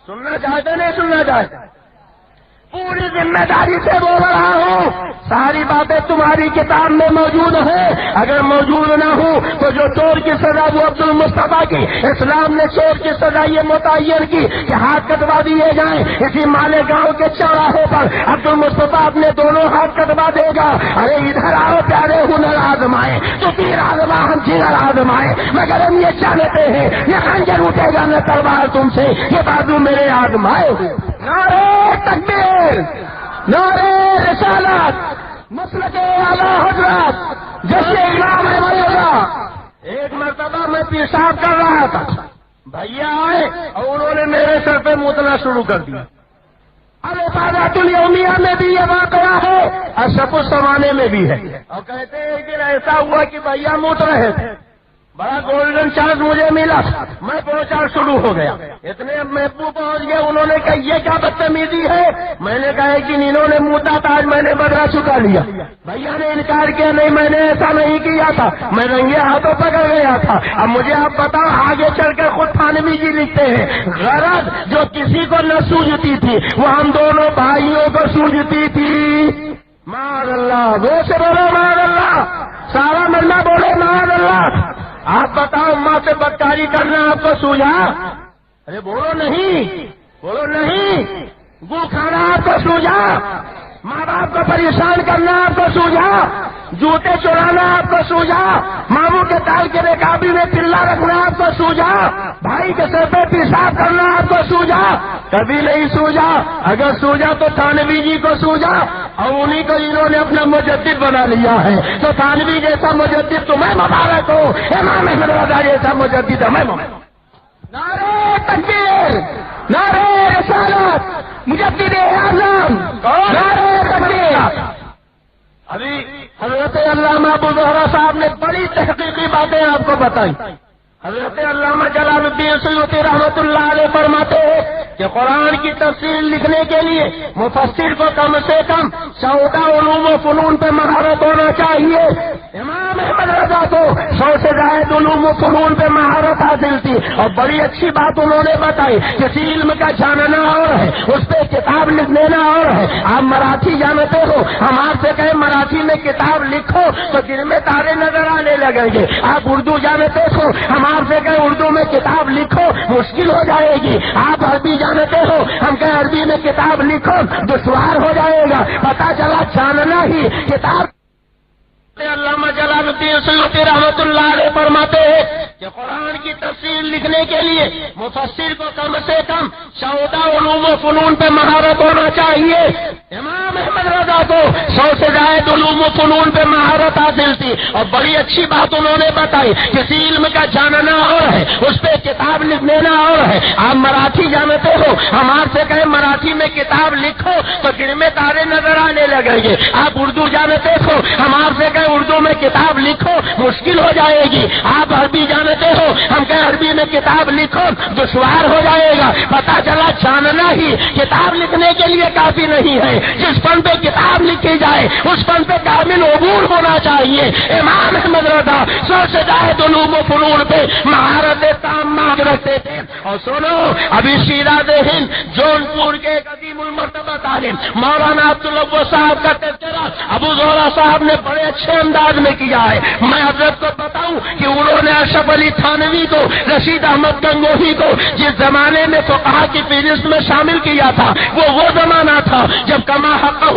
سننا چاہتے نہیں سننا چاہتے؟ پوری ذمہ داری سے بول رہا ہوں، ساری باتیں تمہاری کتاب میں موجود ہیں، اگر موجود نہ ہوں تو جو چور کی سزا وہ عبد المصطفیٰ کی، اسلام نے چور کی سزا یہ متعین کی کہ ہاتھ کٹوا دیے جائیں۔ اسی مالیگاؤں کے چوراہے پر عبد المصطفیٰ اپنے دونوں ہاتھ کٹوا دے گا۔ ارے ادھر آؤ پیارے، ہنر آزمائے تو تیر آزما، ہم جگر آزمائے، مگر ہم یہ چاہتے ہیں یہ خنجر اٹھے گا نہ تلوار تم سے، یہ بازو میرے آزمائے۔ نعرہ تکبیر، نعرہ رسالت، مسلک اعلی حضرت، جیسے امام احمد رضا۔ ایک مرتبہ میں پیشاب کر رہا تھا، بھیا آئے اور انہوں نے میرے سر پہ موتنا شروع کر دیا۔ ارے الفاظات الیومیہ میں بھی یہ واقعہ ہے، اشرف السمانے میں بھی ہے۔ اور کہتے ہیں کہ ایسا ہوا کہ بھیا موت رہے تھے، بڑا گولڈن چانس مجھے ملا، میں پہنچا شروع ہو گیا۔ اتنے محبوب پہنچ گئے، انہوں نے کہا یہ کیا بدتمیزی ہے؟ میں نے کہا کہ انہوں نے موتا تھا، آج میں نے بدلہ چکا لیا۔ بھیا نے انکار کیا، نہیں میں نے ایسا نہیں کیا تھا، میں رنگے ہاتھوں پکڑ گیا تھا۔ اب مجھے آپ بتاؤ، آگے چل کر خود تھانوی جی لکھتے ہیں غرض جو کسی کو نہ سوجھتی تھی وہ ہم دونوں بھائیوں کو سوجھتی تھی۔ معاذ اللہ، وہ سے بولو معاذ اللہ، سارا ملنا بولے معاذ اللہ۔ آپ بتاؤ ماں سے بدکاری کرنا آپ کو سوجا؟ ارے بولو نہیں، بولو نہیں، گو کھانا آپ کو سوجا؟ ماں باپ کو پریشان کرنا آپ کو سوجا؟ جوتے چرانا آپ کو سوجا؟ ماموں کے تال کے رکابی میں پلا رکھنا آپ کو سوجا؟ بھائی کے سر پہ پیشاب کرنا آپ کو سوجا؟ کبھی نہیں سوجا۔ اگر سوجا تو تھانوی جی کو سوجا، اور انہیں کو انہوں نے اپنا مجدد بنا لیا ہے، تو تھانوی جیسا مجدد تمہیں مبارک ہو، امام احمد رضا جیسا مجدد ہمیں مبارک۔ نعرہ تکبیر، نعرہ رسالت، مجدد اعظم، نعرہ تکبیر۔ ابھی حضرت علامہ ابو زہرا صاحب نے بڑی تحقیقی باتیں آپ کو بتائی۔ حضرت علامہ جلال الدین سیوطی رحمۃ اللہ علیہ فرماتے ہیں کہ قرآن کی تفسیر لکھنے کے لیے مفسر کو کم سے کم 14 علوم و فنون پہ مہارت ہونا چاہیے۔ امام احمد رضا کو 100 سے زائد علوم و فنون پہ مہارت حاصل تھی، اور بڑی اچھی بات انہوں نے بتائی، کسی علم کا جاننا اور ہے، اس پہ کتاب لکھ لینا اور ہے۔ آپ مراٹھی جانتے ہو، ہم آپ سے کہیں مراٹھی میں کتاب لکھو تو دن میں تارے نظر آنے لگیں گے۔ آپ اردو جانتے ہو، ہم آپ سے کہیں اردو میں کتاب لکھو مشکل ہو جائے گی۔ آپ عربی جانتے ہو، ہم کہیں عربی میں کتاب لکھو دشوار ہو جائے گا۔ پتہ چلا جاننا ہی کتاب۔ علامہ جلال الدین سیوطی رحمۃ اللہ علیہ فرماتے ہیں کہ قرآن کی تفسیر لکھنے کے لیے مفسر کو کم سے کم 14 علوم و فنون پہ مہارت ہونا چاہیے۔ امام احمد رضا کو 100 سے زائد علوم و فنون پہ مہارت حاصل تھی، اور بڑی اچھی بات انہوں نے بتائی، کسی علم کا جاننا اور ہے، اس پہ کتاب لکھ لینا اور ہے۔ آپ مراٹھی جانتے ہو، ہم آپ سے کہیں مراٹھی میں کتاب لکھو تو دن میں تارے نظر آنے لگیں گے۔ آپ اردو جانتے ہو، ہم آپ سے کہیں اردو میں کتاب لکھو مشکل ہو جائے گی۔ آپ عربی جانتے ہو، ہم کہیں عربی میں کتاب لکھو دشوار ہو جائے گا۔ پتہ چلا جاننا ہی کتاب لکھنے کے لیے کافی نہیں ہے، جس فن پہ کتاب لکھی جائے اس فن پہ کامل عبور ہونا چاہیے۔ امام احمد رضا 100 سے زائد علوم و فنون پہ مہارت تامہ رکھتے تھے۔ اور سنو، ابھی شیراز ہند جونپور کے ایک عظیم المرتبہ عالم مولانا عبداللہ صاحب کا تذکرہ ابو زہرا صاحب نے بڑے اچھے انداز میں کیا ہے۔ میں حضرت کو بتاؤں کہ انہوں نے اشرف علی تھانوی کو، رشید احمد گنگوہی کو جس زمانے میں فقہا کی فہرست میں شامل کیا تھا، وہ زمانہ تھا جب کما حقہ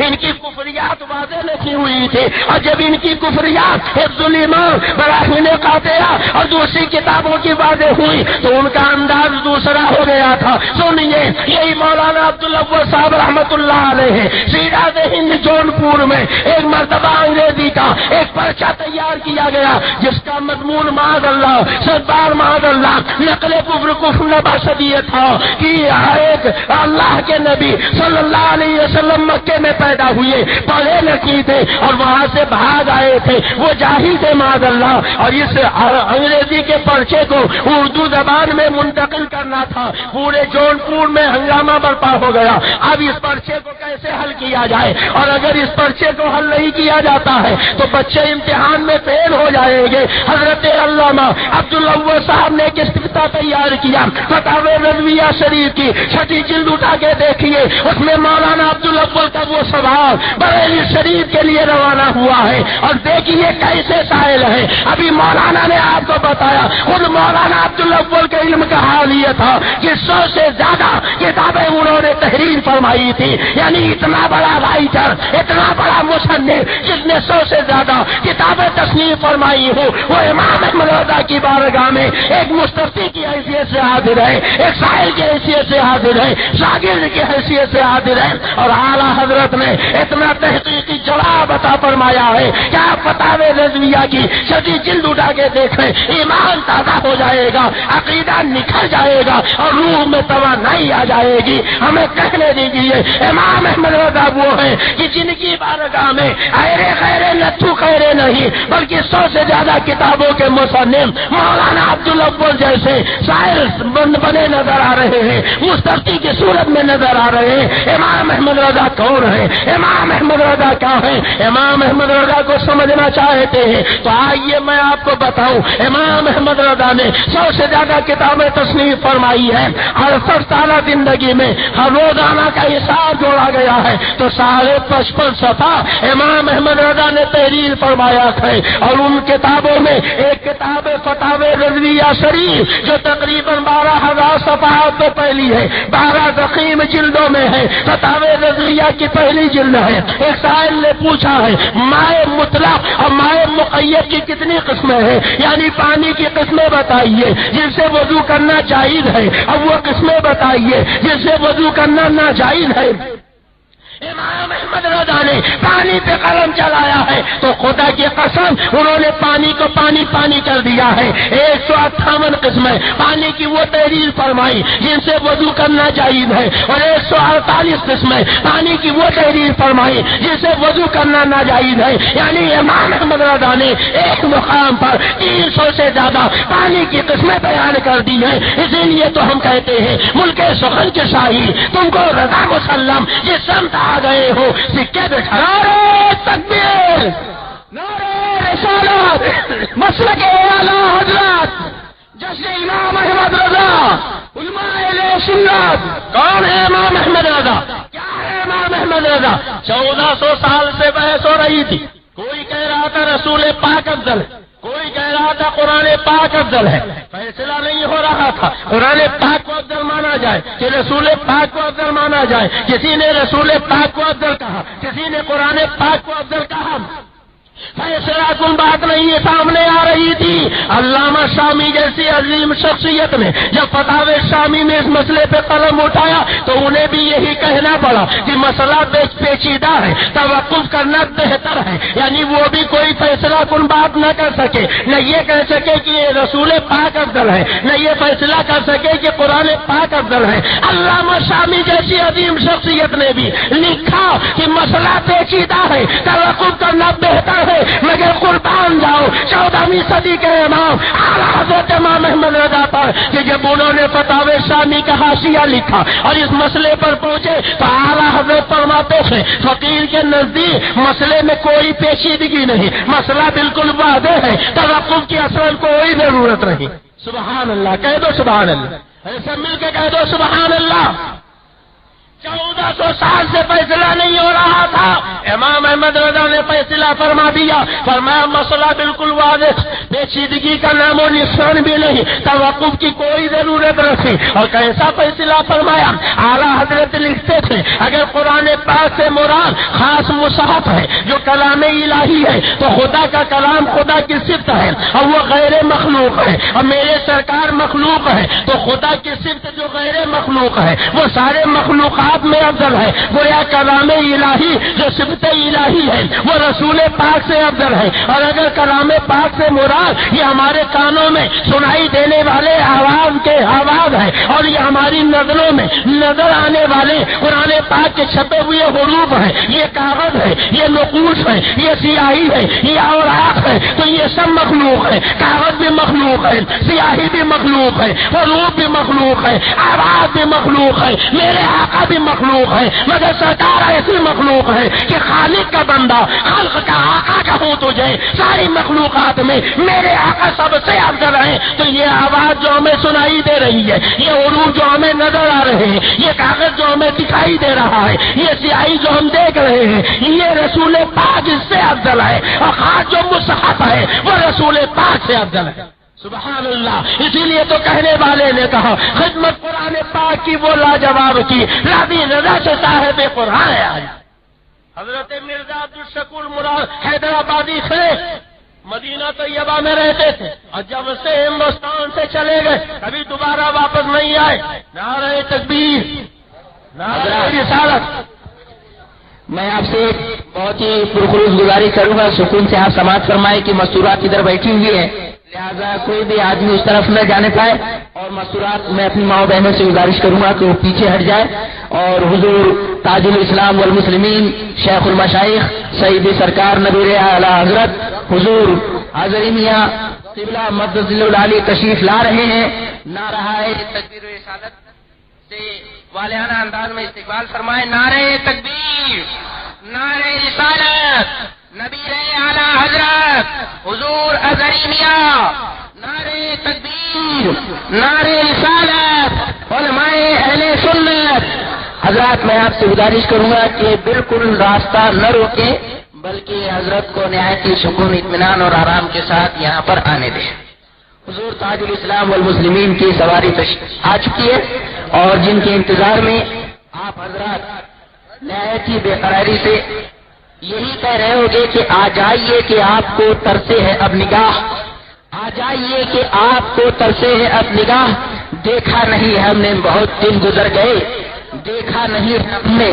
ان کی کفریات واضح نہیں ہوئی تھی، اور جب ان کی کفریات حفظ الایمان، براہین قاطعہ اور دوسری کتابوں کی واضح ہوئی تو ان کا انداز دوسرا ہو گیا تھا۔ سنیے، یہی مولانا عبداللہ صاحب رحمۃ اللہ علیہ شیراز ہند جونپور میں ایک مرتبہ انگریزی کا ایک پرچہ تیار کیا گیا جس کا مضمون معاذ اللہ، سردار معاذ اللہ، نقل کفر نباشد یہ تھا کہ ایک اللہ کے نبی صلی اللہ علیہ وسلم مکے میں پیدا ہوئے، پڑھے لکھے تھے اور وہاں سے بھاگ آئے تھے، وہ جاہل تھے معاذ اللہ، اور اس انگریزی کے پرچے کو اردو زبان میں منتقل کرنا تھا۔ پورے جونپور میں ہنگامہ برپا ہو گیا۔ اب اس پرچے کو کیسے حل کیا جائے، اور اگر اس پرچے کو حل نہیں کیا جاتا ہے تو بچے امتحان میں فیل ہو جائیں گے۔ حضرت علامہ عبداللہ صاحب نے ایک استفتاء تیار کیا، فتاوی رضویہ شریف کی 6 جلد اٹھا کے دیکھیے، اس میں مولانا عبداللہ کا وہ سوال بریلی شریف کے لیے روانہ ہوا ہے، اور دیکھیے کیسے سائل ہے۔ ابھی مولانا نے آپ کو بتایا، خود مولانا عبداللہ کے علم کا حال یہ تھا کہ 100 سے زیادہ کتابیں انہوں نے تحریر فرمائی تھی، یعنی اتنا بڑا رائٹر، اتنا بڑا مصنف جس نے 100 سے زیادہ کتابیں تصنیف فرمائی ہو، وہ امام احمد رضا کی بارگاہ میں ایک مستفتی کی حیثیت سے حاضر ہے، ایک سائل کی حیثیت سے حاضر ہے، شاگرد کی حیثیت سے حاضر ہے، اور اعلیٰ حضرت نے اتنا تحقیقی جواب عطا فرمایا ہے کہ آپ فتاوی رضویہ کی 6 جلد اٹھا کے دیکھیں، ایمان تازہ ہو جائے گا، عقیدہ نکھر جائے گا، اور روح میں توانائی آ جائے گی۔ ہمیں کہنے دیجیے، امام احمد رضا وہ ہیں کہ جن کی بارگاہ میں ایرے غیرے نتھو میرے نہیں بلکہ 100 سے زیادہ کتابوں کے مصنف مولانا عبدالاول جیسے شاعر بنے نظر آ رہے ہیں، مستفتی کی صورت میں نظر آ رہے ہیں۔ امام احمد رضا کون ہے؟ امام احمد رضا کیا ہے؟ امام احمد رضا کو سمجھنا چاہتے ہیں تو آئیے میں آپ کو بتاؤں، امام احمد رضا نے 100 سے زیادہ کتابیں تصنیف فرمائی ہے، اور 60 سالہ زندگی میں ہر روزانہ کا حساب جوڑا گیا ہے تو 55 صفحہ امام احمد رضا نے تحریر فرمایا ہے۔ اور ان کتابوں میں ایک کتاب فتاوی رضویہ شریف جو تقریباً 12,000 صفحات تو پہلی ہے، 12 ضخیم جلدوں میں ہے، فتاوی رضویہ کی پہلی جلد ہے۔ ایک سائل نے پوچھا ہے مائع مطلق اور مائع مقید کی کتنی قسمیں ہیں، یعنی پانی کی قسمیں بتائیے جن سے وضو کرنا جائز ہے، اب وہ قسمیں بتائیے جن سے وضو کرنا ناجائز ہے۔ امام احمد رضا نے پانی پہ قلم چلایا ہے تو خدا کی قسم انہوں نے پانی کو پانی کر دیا ہے۔ 158 قسمیں پانی کی وہ تحریر فرمائی جن سے وضو کرنا جائز ہے، اور 148 قسمیں پانی کی وہ تحریر فرمائی جن سے وضو کرنا ناجائز ہے۔ یعنی امام احمد رضا نے ایک مقام پر 300 سے زیادہ پانی کی قسمیں بیان کر دی ہیں۔ اسی لیے تو ہم کہتے ہیں ملک سخن کے شاہی تم کو رضا مسلم یہ سمت آ گئے ہو، سکے پہ نعرہ تکبیر، نعرہ رسالت، مسلک اعلی حضرت جشن امام احمد رضا، علماء اہل سنت۔ کون ہے امام احمد رضا؟ کیا ہے امام احمد رضا؟ 1400 سال سے بحث ہو رہی تھی، کوئی کہہ رہا تھا رسول پاک افضل ہے، کوئی کہہ رہا تھا قرآن پاک افضل ہے، فیصلہ نہیں ہو رہا تھا قرآن پاک کو افضل مانا جائے کہ رسول پاک کو افضل مانا جائے۔ کسی نے رسول پاک کو افضل کہا، کسی نے قرآن پاک کو افضل کہا، فیصلہ کن بات نہیں سامنے آ رہی تھی۔ علامہ شامی جیسی عظیم شخصیت نے جب فتاوی شامی میں اس مسئلے پہ قلم اٹھایا تو انہیں بھی یہی کہنا پڑا کہ مسئلہ پیچیدہ ہے، توقف کرنا بہتر ہے، یعنی وہ بھی کوئی فیصلہ کن بات نہ کر سکے، نہ یہ کہہ سکے کہ یہ رسول پاک افضل ہے، نہ یہ فیصلہ کر سکے کہ قرآن پاک افضل ہے۔ علامہ شامی جیسی عظیم شخصیت نے بھی لکھا کہ مسئلہ پیچیدہ ہے، توقف کرنا بہتر ہے، مگر قربان جاؤ 14ویں صدی کے امام اعلیٰ حضرت امام احمد رضا پر کہ جب انہوں نے فتاوی شامی کا حاشیہ لکھا اور اس مسئلے پر پہنچے تو اعلیٰ حضرت فرماتے تھے فقیر کے نزدیک مسئلے میں کوئی پیچیدگی نہیں، مسئلہ بالکل واضح ہے، توقف کی اصل کوئی ضرورت نہیں۔ سبحان اللہ، کہہ دو سبحان اللہ، ایسے مل کے کہہ دو سبحان اللہ۔ 1400 سال سے فیصلہ نہیں ہو رہا تھا، امام احمد رضا نے فیصلہ فرما دیا، فرمایا مسئلہ بالکل واضح، پیچیدگی کا نام و نشان بھی نہیں، توقف کی کوئی ضرورت نہیں۔ اور کیسا فیصلہ فرمایا؟ اعلیٰ حضرت لکھتے تھے اگر قرآن پاک سے مراد خاص مصحف ہے جو کلام الہی ہے تو خدا کا کلام خدا کی صفت ہے اور وہ غیر مخلوق ہے، اور میرے سرکار مخلوق ہے تو خدا کی صفت جو غیر مخلوق ہے وہ سارے مخلوقات میں افضل ہے، گویا کلام الہی جو صفت الہی ہے وہ رسول پاک سے افضل ہے۔ اور اگر کلام پاک سے مراد یہ ہمارے کانوں میں سنائی دینے والے آواز کے آواز ہے اور یہ ہماری نظروں میں نظر آنے والے قرآن پاک کے چھپے ہوئے حروف ہیں، یہ کاغذ ہے، یہ نقوش ہے، یہ سیاہی ہے، یہ اوراق ہے، تو یہ سب مخلوق ہے، کاغذ بھی مخلوق ہے، سیاہی بھی مخلوق ہے، حروف بھی مخلوق ہے، آواز بھی مخلوق ہے، میرے آقا بھی مخلوق ہے، مگر سرکار ایسی مخلوق ہے کہ خالق کا بندہ خلق کا آقا کہوں تجھے، ساری مخلوقات میں میرے آقا سب سے افضل ہے۔ تو یہ آواز جو ہمیں سنائی دے رہی ہے، یہ حروف جو ہمیں نظر آ رہے ہیں، یہ کاغذ جو ہمیں دکھائی دے رہا ہے، یہ سیاہی جو ہم دیکھ رہے ہیں، یہ رسول پاک اس سے افضل ہے، اور خاص جو مصحف ہے وہ رسول پاک سے افضل ہے۔ سبحان اللہ، اسی لیے تو کہنے والے نے کہا خدمت قرآن پاک کی وہ لاجواب کی رضی رضا سے صاحب قرآن آیا۔ حضرت مرزا عبدالشکور مراد حیدرآبادی سے مدینہ طیبہ میں رہتے تھے اور جب سے ہندوستان سے چلے گئے کبھی دوبارہ واپس نہیں آئے۔ نعرہ تکبیر، نعرہ رسالت۔ میں آپ سے بہت ہی پرخلوص گزارش کروں گا سکون سے آپ سماعت فرمائے کہ مستورات ادھر بیٹھی ہوئی ہے، لہٰذا کوئی بھی آدمی اس طرف نہ جانے پائے، اور مستورات میں اپنی ماؤں بہنوں سے گزارش کروں گا کہ وہ پیچھے ہٹ جائے، اور حضور تاج الاسلام والمسلمین شیخ المشائخ سیدی سرکار نبیر اعلی حضرت حضور حاضری میاں قبلہ مقدس العالی تشریف لا رہے ہیں، نعرہ تکبیر و رسالت سے والہانہ انداز میں استقبال فرمائے۔ نعرہ تکبیر، نعرہ رسالت، نبی اعلی حضرت حضور حاضری میاں، نعرہ تکبیر، نعرہ رسالت، علماء اہل سنت۔ حضرات میں آپ سے گزارش کروں گا کہ بالکل راستہ نہ روکیں، بلکہ حضرت کو نہایت ہی سکون، اطمینان اور آرام کے ساتھ یہاں پر آنے دیں۔ حضور تاج الاسلام والمسلمین کی سواری آ چکی ہے، اور جن کے انتظار میں آپ حضرات نہایت ہی بے قراری سے یہی کہہ رہے ہوگے کہ آ جائیے کہ آپ کو ترسے ہے اب نگاہ، آ جائیے کہ آپ کو ترسے ہے اب نگاہ، دیکھا نہیں ہم نے بہت دن گزر گئے، دیکھا نہیں ہم نے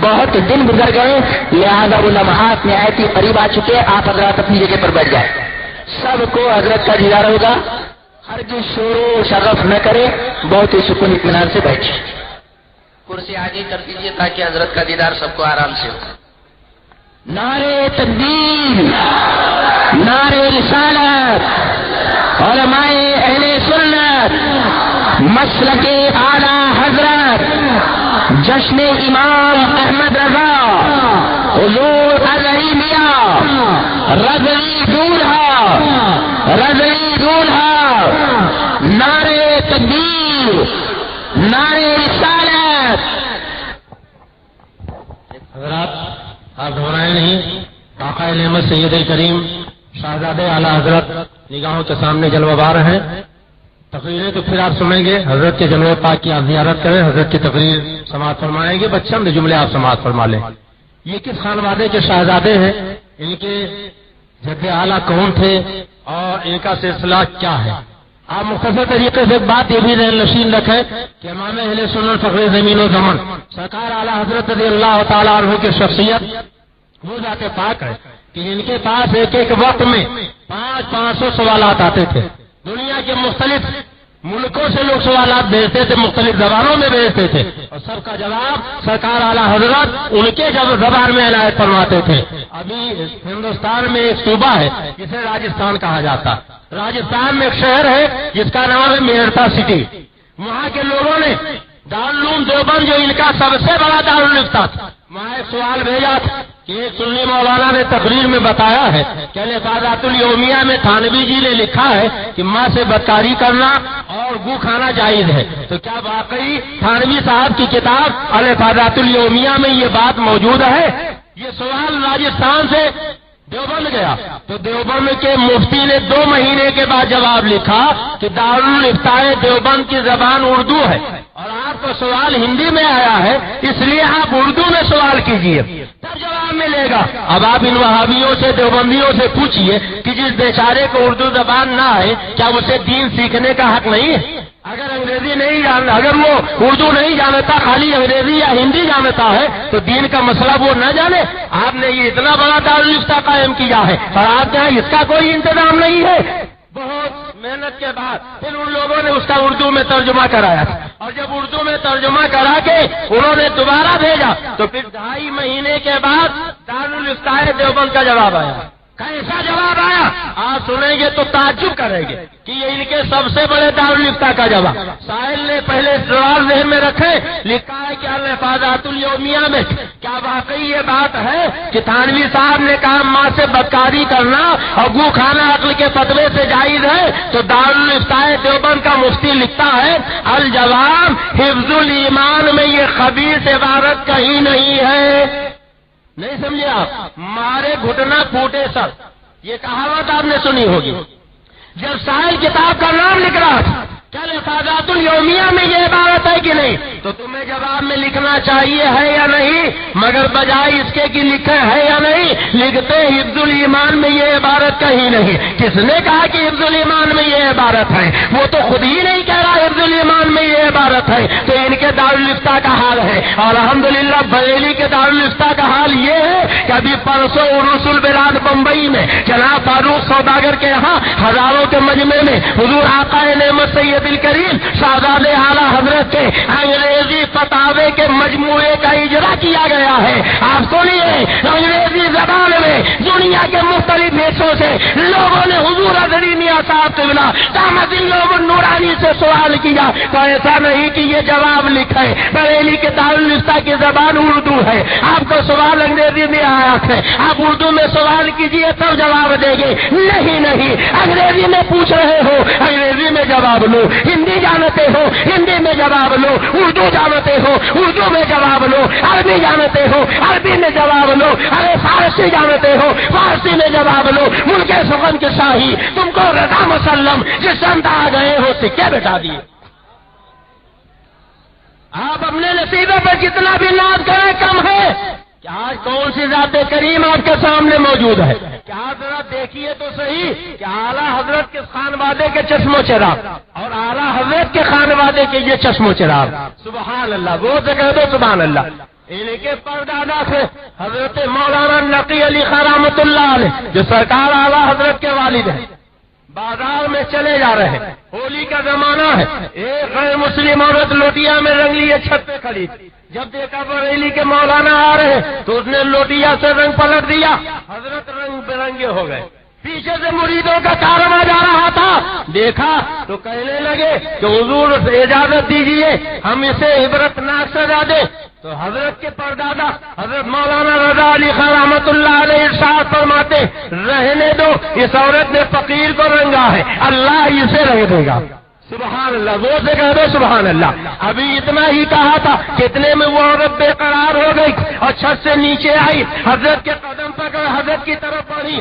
بہت دن گزر گئے، لہذا وہ لمحات نہایت ہی قریب آ چکے ہیں۔ آپ حضرات اپنی جگہ پر بیٹھ جائیں، سب کو حضرت کا دیدار ہوگا، ہرگز شور و شرف نہ کرے، بہت ہی سکون اطمینان سے بیٹھے۔ کرسی آگے کر دیجیے تاکہ حضرت کا دیدار سب کو آرام سے ہو۔ نعرہ تکبیر، نعرہ رسالت، علماء اہل سنت، مسلک اعلی حضرت جشن امام احمد رضا حضور حاضری میاں رضوی دولہا، رضوی دولہا، نعرہ تکبیر، نعرہ رسالت۔ حضرات آپ گھبرائیں نہیں، آقا نعمت سید کریم شہزادے اعلی حضرت نگاہوں کے سامنے جلوہ بار ہیں۔ تقریریں تو پھر آپ سنیں گے، حضرت کے جلوہ پاک کی آپ زیارت کریں، حضرت کی تقریر سماعت فرمائیں گے، بس چند جملے آپ سماعت فرما لیں۔ یہ کس خانوادے کے شہزادے ہیں، ان کے جد اعلیٰ کون تھے، اور ان کا سلسلہ کیا ہے؟ آپ مختصر طریقے سے ایک بات یہ بھی ذہن نشین رکھیں کہ امام اہل سنت فخر زمین و زمن سرکار اعلیٰ حضرت رضی اللہ تعالیٰ عنہ کی شخصیت وہ ذات پاک ہے کہ ان کے پاس ایک ایک وقت میں 500 سوالات آتے تھے۔ دنیا کے مختلف ملکوں سے لوگ سوالات بھیجتے تھے، مختلف زبانوں میں بھیجتے تھے، اور سب کا جواب سرکار اعلیٰ حضرت ان کے زبان میں عنایت فرماتے تھے۔ ابھی ہندوستان میں ایک صوبہ ہے جسے راجستھان کہا جاتا، راجستھان میں ایک شہر ہے جس کا نام ہے میرٹا سٹی، وہاں کے لوگوں نے دارالعلوم دیوبند جو ان کا سب سے بڑا دارالفتہ تھا، وہاں ایک سوال بھیجا تھا کہ ایک سنی مولانا نے تقریر میں بتایا ہے کہ الفاظات الیومیہ میں تھانوی جی نے لکھا ہے کہ ماں سے بدکاری کرنا اور گو کھانا جائز ہے، تو کیا واقعی تھانوی صاحب کی کتاب الفاظات الیومیہ میں یہ بات موجود ہے؟ یہ سوال راجستھان سے دیوبند گیا تو دیوبند کے مفتی نے 2 مہینے کے بعد جواب لکھا کہ دارالفتہ دیوبند کی زبان اردو ہے اور آپ کا سوال ہندی میں آیا ہے، اس لیے آپ اردو میں سوال کیجئے تب جواب ملے گا۔ اب آپ ان وہابیوں سے دیوبندیوں سے پوچھئے کہ جس بیچارے کو اردو زبان نہ آئے کیا اسے دین سیکھنے کا حق نہیں ہے؟ اگر انگریزی نہیں جانتا، اگر وہ اردو نہیں جانتا، خالی انگریزی یا ہندی جانتا ہے تو دین کا مسئلہ وہ نہ جانے؟ آپ نے یہ اتنا بڑا دارالفتہ قائم کیا ہے اور آپ کے یہاں اس کا کوئی انتظام نہیں ہے۔ بہت محنت کے بعد پھر ان لوگوں نے اس کا اردو میں ترجمہ کرایا تھا، اور جب اردو میں ترجمہ کرا کے انہوں نے دوبارہ بھیجا تو پھر 2.5 مہینے کے بعد دارالفتہ دیوبند کا جواب آیا۔ کیسا جواب آیا آپ سنیں گے تو تعجب کریں گے کہ یہ ان کے سب سے بڑے دارالفتہ کا جواب۔ سائل نے پہلے سوال ذہن میں رکھے، لکھا ہے کہ الفاظات الیومیہ میں کیا واقعی یہ بات ہے کہ تھانوی صاحب نے کہا ماں سے بدکاری کرنا اور گو کھانا عقل کے فتوے سے جائز ہے؟ تو دارالفتہ دیوبند کا مفتی لکھتا ہے الجواب حفظ الایمان میں یہ خبیث عبارت کہیں نہیں ہے۔ نہیں سمجھے آپ؟ مارے گھٹنا پھوٹے سر، یہ کہاوت آپ نے سنی ہوگی۔ جب سائل کتاب کا نام لکھ رہا تھا کیا الفاظات الیومیہ میں یہ عبارت ہے کہ نہیں؟ تو تمہیں جواب میں لکھنا چاہیے ہے یا نہیں؟ مگر بجائے اس کے کہ لکھے ہے یا نہیں، لکھتے حفظ الایمان میں یہ عبارت کہیں نہیں۔ کس نے کہا کہ حفظ الایمان میں یہ عبارت ہے؟ وہ تو خود ہی نہیں کہہ رہا حفظ الایمان میں یہ عبارت ہے، تو ان کے دارالفتہ کا حال ہے۔ اور الحمدللہ بریلی کے دارالفتہ کا حال یہ ہے کہ ابھی پرسوں عروس البلاد بمبئی میں جناب فاروق سوداگر کے یہاں ہزاروں کے مجمع میں حضور آقا نعمت سید الکریم شہزاد اعلیٰ حضرت کے انگریزی فتاوے کے مجموعے کا اجرا کیا گیا ہے۔ آپ سنیے، انگریزی زبان میں دنیا کے مختلف حصوں سے لوگوں نے حضور حضرت میاں صاحب قبلہ دامت اللہ نورانی سے سوال کیا، تو ایسا نہیں کہ یہ جواب لکھے۔ بریلی کے دارالفتہ کی زبان اردو ہے، آپ کو سوال انگریزی میں آیا ہے، آپ اردو میں سوال کیجئے تب جواب دیں گے۔ نہیں، انگریزی میں پوچھ رہے ہو انگریزی میں جواب لو، ہندی جانتے ہو ہندی میں جواب لو، اردو جانتے ہو اردو میں جواب لو، عربی جانتے ہو عربی میں جواب لو، ارے فارسی جانتے ہو فارسی میں جواب لو۔ ملک سخن کے شاہی تم کو رضا مسلم جس سمت آ گئے ہو سکے بٹا دیے۔ آپ اپنے نصیبے پر جتنا بھی ناز کریں کم ہے۔ کہ آج کون سی ذات کریم آپ کے سامنے موجود ہے؟ کیا ذرا دیکھیے تو صحیح کہ اعلیٰ حضرت کے خانوادے کے چشم و چراغ اور اعلیٰ حضرت کے خانوادے کے یہ چشم و چراغ، سبحان اللہ، وہ سے کہہ دو سبحان اللہ۔ ان کے پردادا سے حضرت مولانا نقی علی خان رحمۃ اللہ علیہ جو سرکار اعلیٰ حضرت کے والد ہیں، بازار میں چلے جا رہے ہیں، ہولی کا زمانہ ہے، ایک غیر مسلم عورت لوٹیا میں رنگ لیے چھت پہ کھڑی تھی۔ جب دیکھا بریلی کے مولانا آ رہے تو اس نے لوٹیا سے رنگ پلٹ دیا، حضرت رنگ برنگے ہو گئے۔ پیچھے سے مریدوں کا کارواں جا رہا تھا، دیکھا تو کہنے لگے کہ حضور اجازت دیجیے ہم اسے عبرت ناک سزا دیں۔ تو حضرت کے پردادا حضرت مولانا رضا علی خان رحمۃ اللہ علیہ ارشاد فرماتے، رہنے دو، اس عورت نے فقیر کو رنگا ہے، اللہ اسے رنگ دے گا۔ سبحان اللہ، وہ سے کہہ دو سبحان اللہ۔ ابھی اتنا ہی کہا تھا، کتنے میں وہ عورت بے قرار ہو گئی اور چھت سے نیچے آئی، حضرت کے قدم پکڑ حضرت کی طرف بڑھی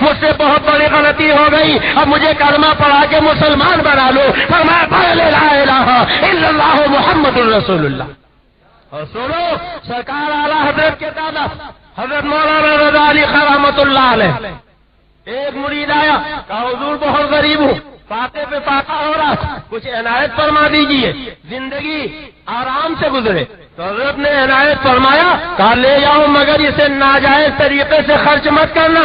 مجھ سے بہت بڑی غلطی ہو گئی، اب مجھے کلمہ پڑھا کے مسلمان بنا لو۔ فرمایا پڑھ لے لا الہ الا اللہ محمد الرسول اللہ۔ اور سنو، سرکار اعلیٰ حضرت کے دادا حضرت مولانا رضا علی خان رحمۃ اللہ علیہ، ایک مرید آیا، کہا حضور بہت غریب ہوں، فاتح پہ فاتح ہو رہا، کچھ عنایت فرما دیجئے، زندگی آرام سے گزرے۔ تو حضرت نے عنایت فرمایا، کہا لے جاؤ مگر اسے ناجائز طریقے سے خرچ مت کرنا۔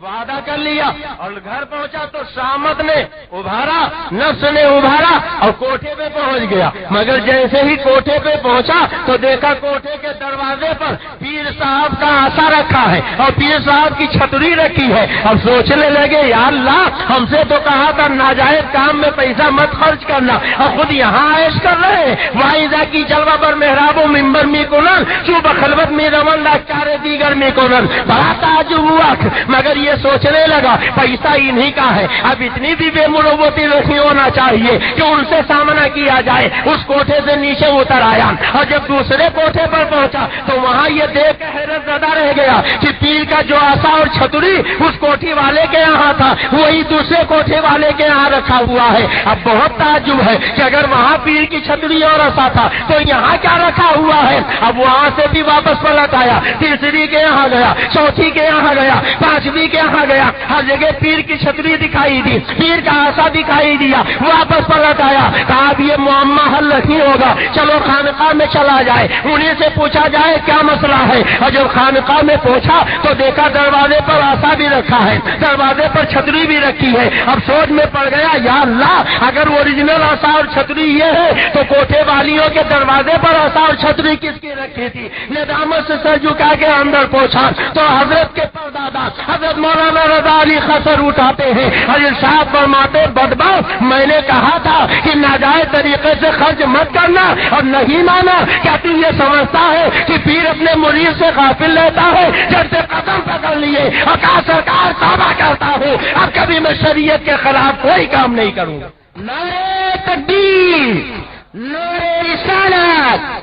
وعدہ کر لیا اور گھر پہنچا تو شامت نے ابھارا، نفس نے ابھارا اور کوٹھے پہ پہنچ گیا۔ مگر جیسے ہی کوٹھے پہ پہنچا تو دیکھا کوٹھے کے دروازے پر پیر صاحب کا آسا رکھا ہے اور پیر صاحب کی چھتری رکھی ہے۔ اب سوچنے لگے یا اللہ، ہم سے تو کہا تھا ناجائز کام میں پیسہ مت خرچ کرنا اور خود یہاں عیش کر رہے ہیں۔ واعظہ کی جلوہ پر محراب و ممبر می کنن صوبہ خلوت می رون لاکار دیگر می کنن۔ بڑا تعجب ہوا، مگر یہ سوچنے لگا پیسہ انہی کا ہے، اب اتنی بھی بے مروتی نہیں ہونا چاہیے کہ ان سے سامنا کیا جائے۔ اس کوٹھے سے نیچے اتر آیا اور جب دوسرے کوٹھے پر پہنچا تو وہاں یہ دیکھ کے حیرت زدہ رہ گیا کہ پیر کا جو آسا اور چھتری اس کوٹھی والے کے یہاں تھا وہی دوسرے کوٹھے والے کے یہاں رکھا ہوا ہے۔ اب بہت تعجب ہے کہ اگر وہاں پیر کی چھتری اور آسا تھا تو یہاں کیا رکھا ہوا ہے۔ اب وہاں سے بھی واپس پلٹ آیا، تیسری کے یہاں گیا، چوتھی کے یہاں گیا، پانچویں کے یہاں گیا، ہر جگہ پیر کی چھتری دکھائی دی، پیر کا آسا دکھائی دیا، واپس پلٹ آیا، کہا اب یہ معاملہ حل نہیں ہوگا، چلو خانقاہ میں چلا جائے، انہیں سے پوچھا جائے کیا مسئلہ ہے۔ اور جب خانقاہ میں پوچھا تو دیکھا دروازے پر آسا بھی رکھا ہے، دروازے پر چھتری بھی رکھی ہے۔ اب سوچ میں پڑ گیا یا اللہ، اگر اوریجنل آسا اور چھتری یہ ہے تو کوٹھے والیوں کے دروازے پر آسا اور چھتری کس کی رکھی تھی۔ ندامت سے سر جھکا کے اندر پہنچا تو حضرت کے پردادا حضرت مولانا رضا علی خسر اٹھاتے ہیں اور ارشاد فرماتے بدبخت، میں نے کہا تھا کہ ناجائز طریقے سے خرچ مت کرنا اور نہیں مانا۔ کیا تم یہ سمجھتا ہے کہ پیر اپنے مرید سے غافل رہتا ہے؟ جب سے قدم پکڑ لیے اور کہا سرکار توبہ کرتا ہوں، اب کبھی میں شریعت کے خلاف کوئی کام نہیں کروں گا۔ نعرہ تکبیر، نعرہ رسالت،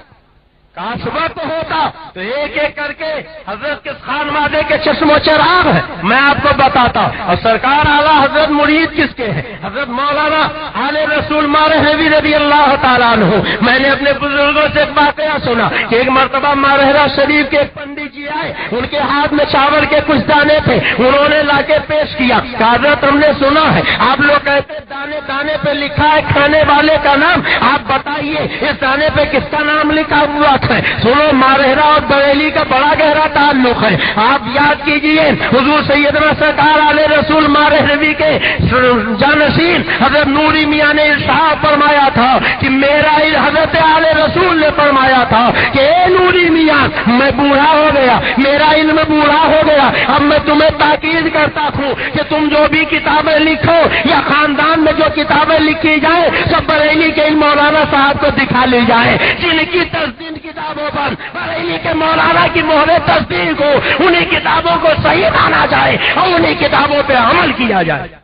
کاش وقت ہوتا تو ایک ایک کر کے حضرت کے خانوادے کے چشم و چراغ ہے میں آپ کو بتاتا. اور سرکار اعلیٰ حضرت مرید کس کے ہیں؟ حضرت مولانا آل رسول مارہوی رضی اللہ تعالیٰ عنہ. میں نے اپنے بزرگوں سے ایک واقعہ سنا کہ ایک مرتبہ مارہرہ شریف کے ایک پنڈت جی آئے، ان کے ہاتھ میں چاول کے کچھ دانے تھے، انہوں نے لا کے پیش کیا. حضرت ہم نے سنا ہے آپ لوگ کہتے دانے دانے پہ لکھا ہے کھانے والے کا نام، آپ بتائیے اس دانے پہ کس کا نام لکھا ہوا ہے؟ سنو، مارہرہ اور بریلی کا بڑا گہرا تعلق ہے. آپ یاد کیجئے حضور سیدنا سرکار علیہ رسول مارہروی کے جانشین حضرت نوری میاں نے ارشاد فرمایا تھا کہ میرا حضرت علیہ رسول نے فرمایا تھا کہ اے نوری میاں میں بوڑھا ہو گیا، میرا علم بوڑھا ہو گیا، اب میں تمہیں تاکید کرتا ہوں کہ تم جو بھی کتابیں لکھو یا خاندان میں جو کتابیں لکھی جائیں سب بریلی کے مولانا صاحب کو دکھا لی جائے، جن کی تصدیق کتابوں پر بریلی کے مولانا کی مہر تصدیق ہو، انہیں کتابوں کو صحیح مانا جائے اور انہیں کتابوں پہ عمل کیا جائے.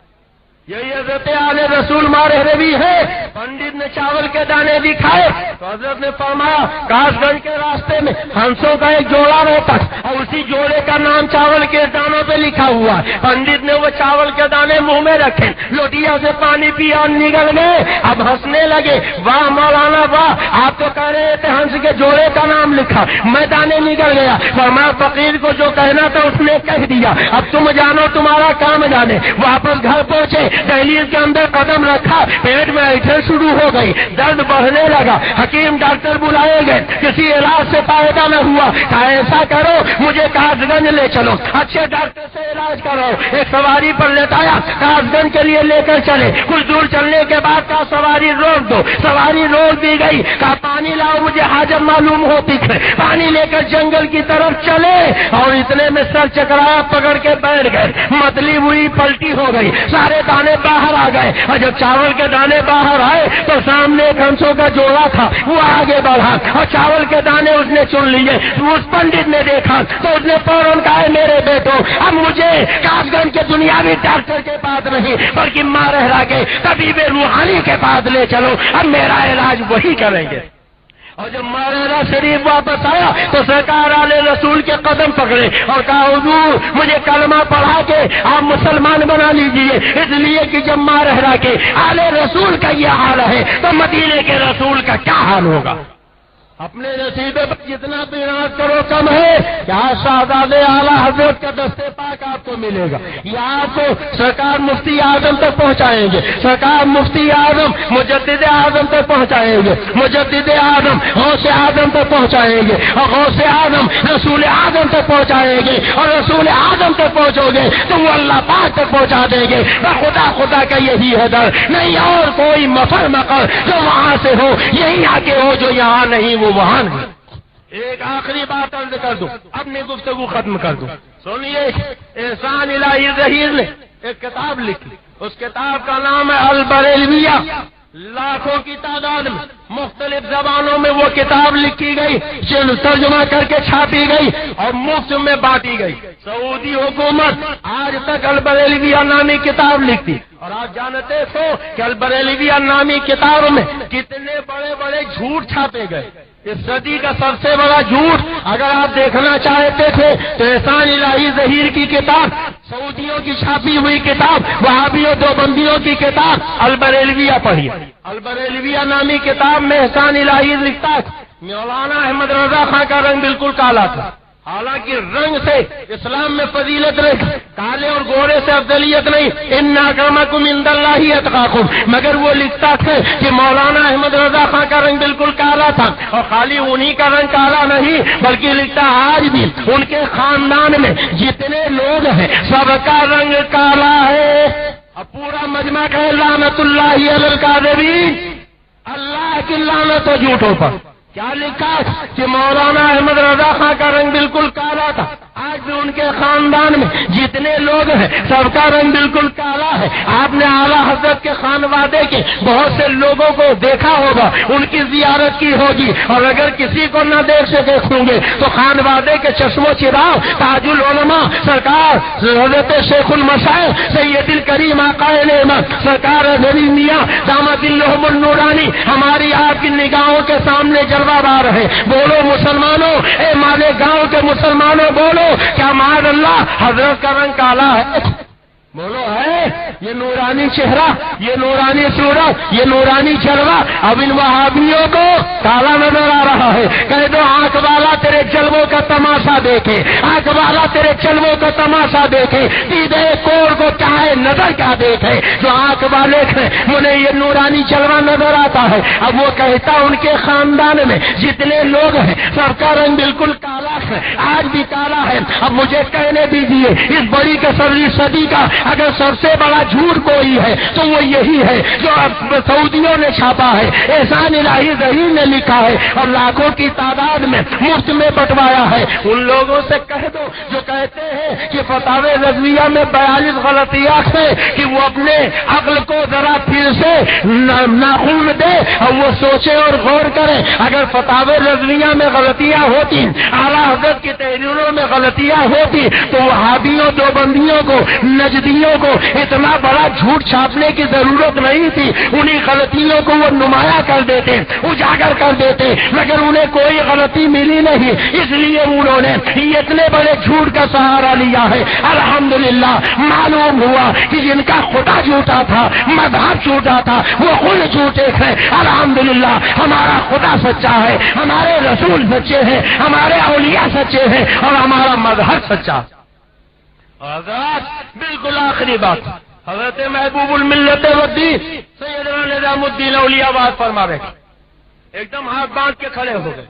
یہی حضرت آل رسول مارہروی ہے. پنڈت نے چاول کے دانے دکھائے تو حضرت نے فرمایا کاش گنج کے راستے میں ہنسوں کا ایک جوڑا رہتا اور اسی جوڑے کا نام چاول کے دانوں پہ لکھا ہوا. پنڈت نے وہ چاول کے دانے منہ میں رکھے، لوٹیا سے پانی پیا اور نگل گئے. اب ہنسنے لگے، واہ مولانا واہ، آپ تو کہہ رہے تھے ہنس کے جوڑے کا نام لکھا، میں دانے نکل گیا. فرمایا فقیر کو جو کہنا تھا اس نے کہہ دیا، اب تم جانو تمہارا کام جانے. واپس گھر پہنچے، دہلیز کے اندر قدم رکھا، پیٹ میں ایٹھن شروع ہو گئی، درد بڑھنے لگا. حکیم ڈاکٹر بلائے گئے، کسی علاج سے فائدہ نہ ہوا. کہا ایسا کرو مجھے کاس گنج لے چلو، اچھے ڈاکٹر سے علاج کرو. ایک سواری پر لیٹایا، کاس گنج کے لیے لے کر چلے. کچھ دور چلنے کے بعد کہا سواری روک دو، سواری روک دی گئی. کہا پانی لاؤ مجھے حاجت معلوم ہوتی ہے. پانی لے کر جنگل کی طرف چلے اور اتنے میں سر چکرایا، پکڑ کے بیٹھ گئے. متلی ہوئی پلٹی ہو گئی، سارے دانے باہر آ گئے. اور جب چاول کے دانے باہر آئے تو سامنے ایک ہنسوں کا جوڑا تھا، وہ آگے بڑھا اور چاول کے دانے اس نے چن لیے. اس پنڈت نے دیکھا تو اس نے فوراً کہا میرے بیٹو اب مجھے کاس گنج کے دنیاوی ڈاکٹر کے پاس نہیں بلکہ مارہرہ کے طبیب روحانی کے پاس لے چلو، اب میرا علاج وہی کریں گے. اور جب مارہرہ شریف واپس آیا تو سرکار علیہ رسول کے قدم پکڑے اور کہا حضور مجھے کلمہ پڑھا کے آپ مسلمان بنا لیجئے، اس لیے کہ جب مارہرہ کے علیہ رسول کا یہ حال ہے تو مدینے کے رسول کا کیا حال ہوگا. اپنے نصیبے پر جتنا بھی ناز کرو کم ہے. کیا شہزادے اعلیٰ حضرت کا دستے پاک آپ کو ملے گا. یہ آپ کو سرکار مفتی اعظم تک پہنچائیں گے، سرکار مفتی اعظم مجدد اعظم تک پہنچائیں گے، مجدد اعظم غوث اعظم تک پہنچائیں گے، اور غوث اعظم رسول اعظم تک پہنچائیں گے، اور رسول اعظم تک پہنچو گے تو وہ اللہ پاک تک پہنچا دیں گے. خدا کا یہی ہے در، نہیں اور کوئی مفر مقر جو وہاں سے ہو یہی آگے ہو، جو یہاں نہیں وہ وہاں نہیں. ایک آخری بات عرض کر دوں، اپنی گفتگو ختم کر دوں. سنیے، احسان الہی ظہیر نے ایک کتاب لکھی، اس کتاب کا نام ہے البریلویہ. لاکھوں کی تعداد میں مختلف زبانوں میں وہ کتاب لکھی گئی، ترجمہ کر کے چھاپی گئی اور مفت میں بانٹی گئی. سعودی حکومت آج تک البریلویہ نامی کتاب لکھتی، اور آپ جانتے ہو کہ البریلویہ نامی کتاب میں کتنے بڑے بڑے جھوٹ چھاپے گئے. اس صدی کا سب سے بڑا جھوٹ اگر آپ دیکھنا چاہتے تھے تو احسان الہی ظہیر کی کتاب، سعودیوں کی چھاپی ہوئی کتاب، وہابیوں دیوبندیوں کی کتاب البریلویہ پڑھی. البریلویہ نامی کتاب میں احسان الہی لکھتا ہے مولانا احمد رضا خان کا رنگ بالکل کالا تھا، حالانکہ رنگ سے اسلام میں فضیلت نہیں، کالے اور گورے سے افضلیت نہیں، ان اکرمکم عند اللہ اتقاکم. مگر وہ لکھتا تھا کہ مولانا احمد رضا خان کا رنگ بالکل کالا تھا، اور خالی انہی کا رنگ کالا نہیں بلکہ لکھتا آج بھی ان کے خاندان میں جتنے لوگ ہیں سب کا رنگ کالا ہے. اب پورا مجمع ہے لعنت اللہ علی الکاذبین، اللہ کی لعنت و جھوٹوں پر. کیا لکھا کہ مولانا احمد رضا خان کا رنگ بالکل کالا تھا، آج بھی ان کے خاندان میں جتنے لوگ ہیں سب کا رنگ بالکل کالا ہے. آپ نے اعلیٰ حضرت کے خانوادے کے بہت سے لوگوں کو دیکھا ہوگا, ان کی زیارت کی ہوگی, اور اگر کسی کو نہ دیکھ سکے ہوں گے تو خانوادے کے چشم و چراغ تاج العلماء سرکار حضرت شیخ المشائخ سید الکریم آقا نعمت سرکار نبی میاں دامت الہم النورانی ہماری آپ کی نگاہوں کے سامنے جلوہ بار ہے. بولو مسلمانوں, اے مالے گاؤں کے مسلمانوں بولو, کیا معاذ اللہ حضرت کا رنگ کالا ہے؟ بولو ہے. یہ نورانی چہرہ, یہ نورانی صورت, یہ نورانی جلوہ اب ان وہابیوں کو کالا نظر آ رہا ہے. کہہ دو آنکھ والا تیرے جلووں کا تماشا دیکھے, آنکھ والا تیرے جلووں کا تماشا دیکھے, دیدے کوڑ کو چاہے نظر کیا دیکھے. جو آنکھ والے تھے انہیں یہ نورانی جلوہ نظر آتا ہے. اب وہ کہتا ان کے خاندان میں جتنے لوگ ہیں سب کا رنگ بالکل کالا ہے, آج بھی کالا ہے. اب مجھے کہنے دیجیے اس بڑی کسری صدی کا اگر سب سے بڑا جھوٹ کوئی ہے تو وہ یہی ہے جو سعودیوں نے چھاپا ہے, احسان الہی ظہیر نے لکھا ہے اور لاکھوں کی تعداد میں مفت میں بٹوایا ہے. ان لوگوں سے کہہ دو جو کہتے ہیں کہ فتاوی رضویہ میں 42 غلطیات ہیں کہ وہ اپنے عقل کو ذرا پھر سے ناخن دے اور وہ سوچے اور غور کریں. اگر فتاوی رضویہ میں غلطیاں ہوتی, اعلیٰ حضرت کی تحریروں میں غلطیاں ہوتی تو وہابیوں دیوبندیوں کو نجدیوں کو اتنا بڑا جھوٹ چھاپنے کی ضرورت نہیں تھی. انہی غلطیوں کو وہ نمایاں کر دیتے, اجاگر کر دیتے, مگر انہیں کوئی غلطی ملی نہیں, اس لیے انہوں نے اتنے بڑے جھوٹ کا سہارا لیا ہے. الحمدللہ معلوم ہوا کہ جن کا خدا جھوٹا تھا, مذہب جھوٹا تھا, وہ خود جھوٹے ہیں. الحمدللہ ہمارا خدا سچا ہے, ہمارے رسول سچے ہیں, ہمارے اولیاء سچے ہیں اور ہمارا مذہب سچا. حضرت بالکل آخری بات, حضرت محبوب الملت والدین سیدنا نظام الدین اولیاء آباد فرما رہے, ایک دم ہاتھ باندھ کے کھڑے ہو گئے.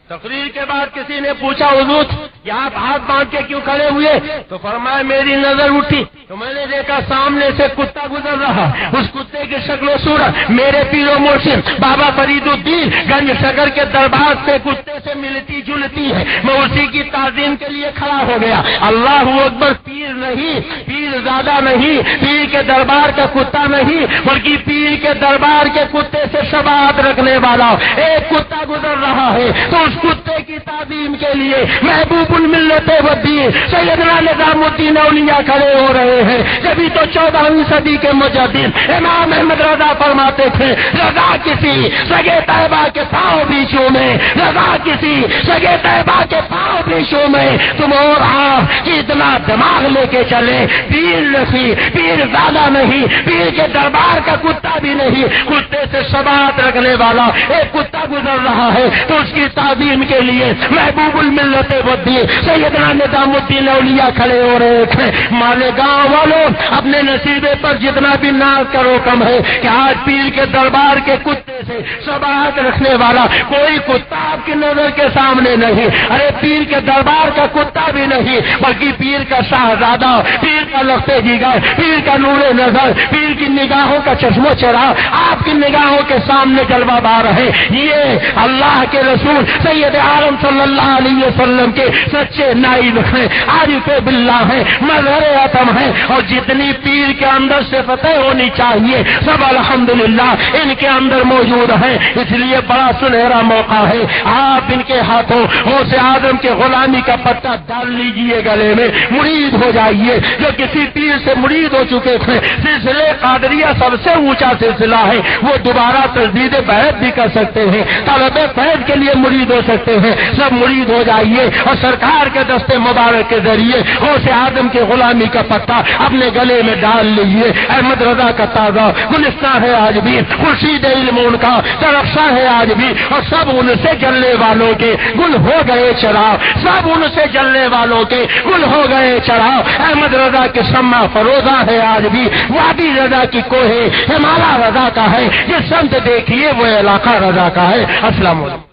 تقریر کے بعد کسی نے پوچھا حضور یہ آپ ہاتھ باندھ کے کیوں کھڑے ہوئے؟ تو فرمایا میری نظر اٹھی تو میں نے دیکھا سامنے سے کتا گزر رہا, اس کتے کی شکل و صورت میرے پیر و مرشد بابا فرید الدین گنج شکر کے دربار سے کتے سے ملتی جلتی ہے. میں اسی کی تعظیم کے لیے کھڑا ہو گیا. اللہ اکبر, پیر نہیں, پیر زیادہ نہیں, پیر کے دربار کا کتا نہیں بلکہ پیر کے دربار کے کتے سے شباہت رکھنے والا ایک کتا گزر رہا ہے. تو اس کتے کی تعظیم کے لیے محبوب الملت والدین سیدنا نظام الدین اولیاء کھڑے ہو رہے ہیں. جبھی تو 14ویں صدی کے مجدد امام احمد رضا فرماتے تھے رضا کسی سگے طیبہ کے پاؤں بیچوں میں, رضا کسی سگے طیبہ کے پاؤں بیچوں میں. تم اور آپ کی اتنا دماغ لے کے چلے, پیر نہیں, پیر زیادہ نہیں, پیر کے دربار کا کتا بھی نہیں, کتے سے شباہت رکھنے والا ایک کتا گزر رہا ہے. تو اس کی تعظیم کے لیے محبوب الملت والدین سیدنا نظام الدین اولیاء کھڑے ہو رہے تھے. مالے گاؤں والوں اپنے نصیبے پر جتنا بھی ناز کرو کم ہے کہ آج پیر کے دربار کے کتے سے شباہت رکھنے والا کوئی کتا آپ کی نظر کے سامنے نہیں. ارے پیر کے دربار کا کتا بھی نہیں بلکہ پیر کا شاہزادہ, پیر کا لختے جگر, پیر کا نور نظر, پیر کی نگاہوں کا چشم و چراغ آپ کی نگاہوں کے سامنے جلوہ بار ہے. یہ اللہ کے رسول سید عالم صلی اللہ علیہ وسلم کے سچے نائب ہیں, عارف باللہ ہیں, مظہر عتم ہیں, اور جتنی پیر کے اندر صفتیں ہونی چاہیے سب الحمدللہ ان کے اندر موجود ہیں. اس لیے بڑا سنہرا موقع ہے, آپ ان کے ہاتھوں غوث اعظم کے غلامی کا پتہ ڈال لیجئے گلے میں, مرید ہو جائیے. جو کسی پیر سے مرید ہو چکے تھے, سلسلے قادریہ سب سے اونچا سلسلہ ہے, وہ دوبارہ تجدید بیعت بھی کر سکتے ہیں, طلب فیض کے لیے مرید ہو سکتے ہیں. سب مرید ہو جائیے اور سرکار کے دستے مبارک کے ذریعے غوث اعظم کے غلامی کا پتہ اپنے گلے میں ڈال لیجیے. احمد رضا کا تازہ گلستہ ہے آج بھی, خورشید علم ان کا درخشاں ہے آج بھی, اور سب ان سے جلنے والوں کے گل ہو گئے چراغ, سب ان سے جلنے والوں کے گل ہو گئے چراغ. احمد رضا کے شمع فروزہ ہے آج بھی, وادی رضا کی کوہ ہمالا رضا کا ہے. یہ سمت دیکھیے وہ علاقہ رضا کا ہے. السلام علیکم.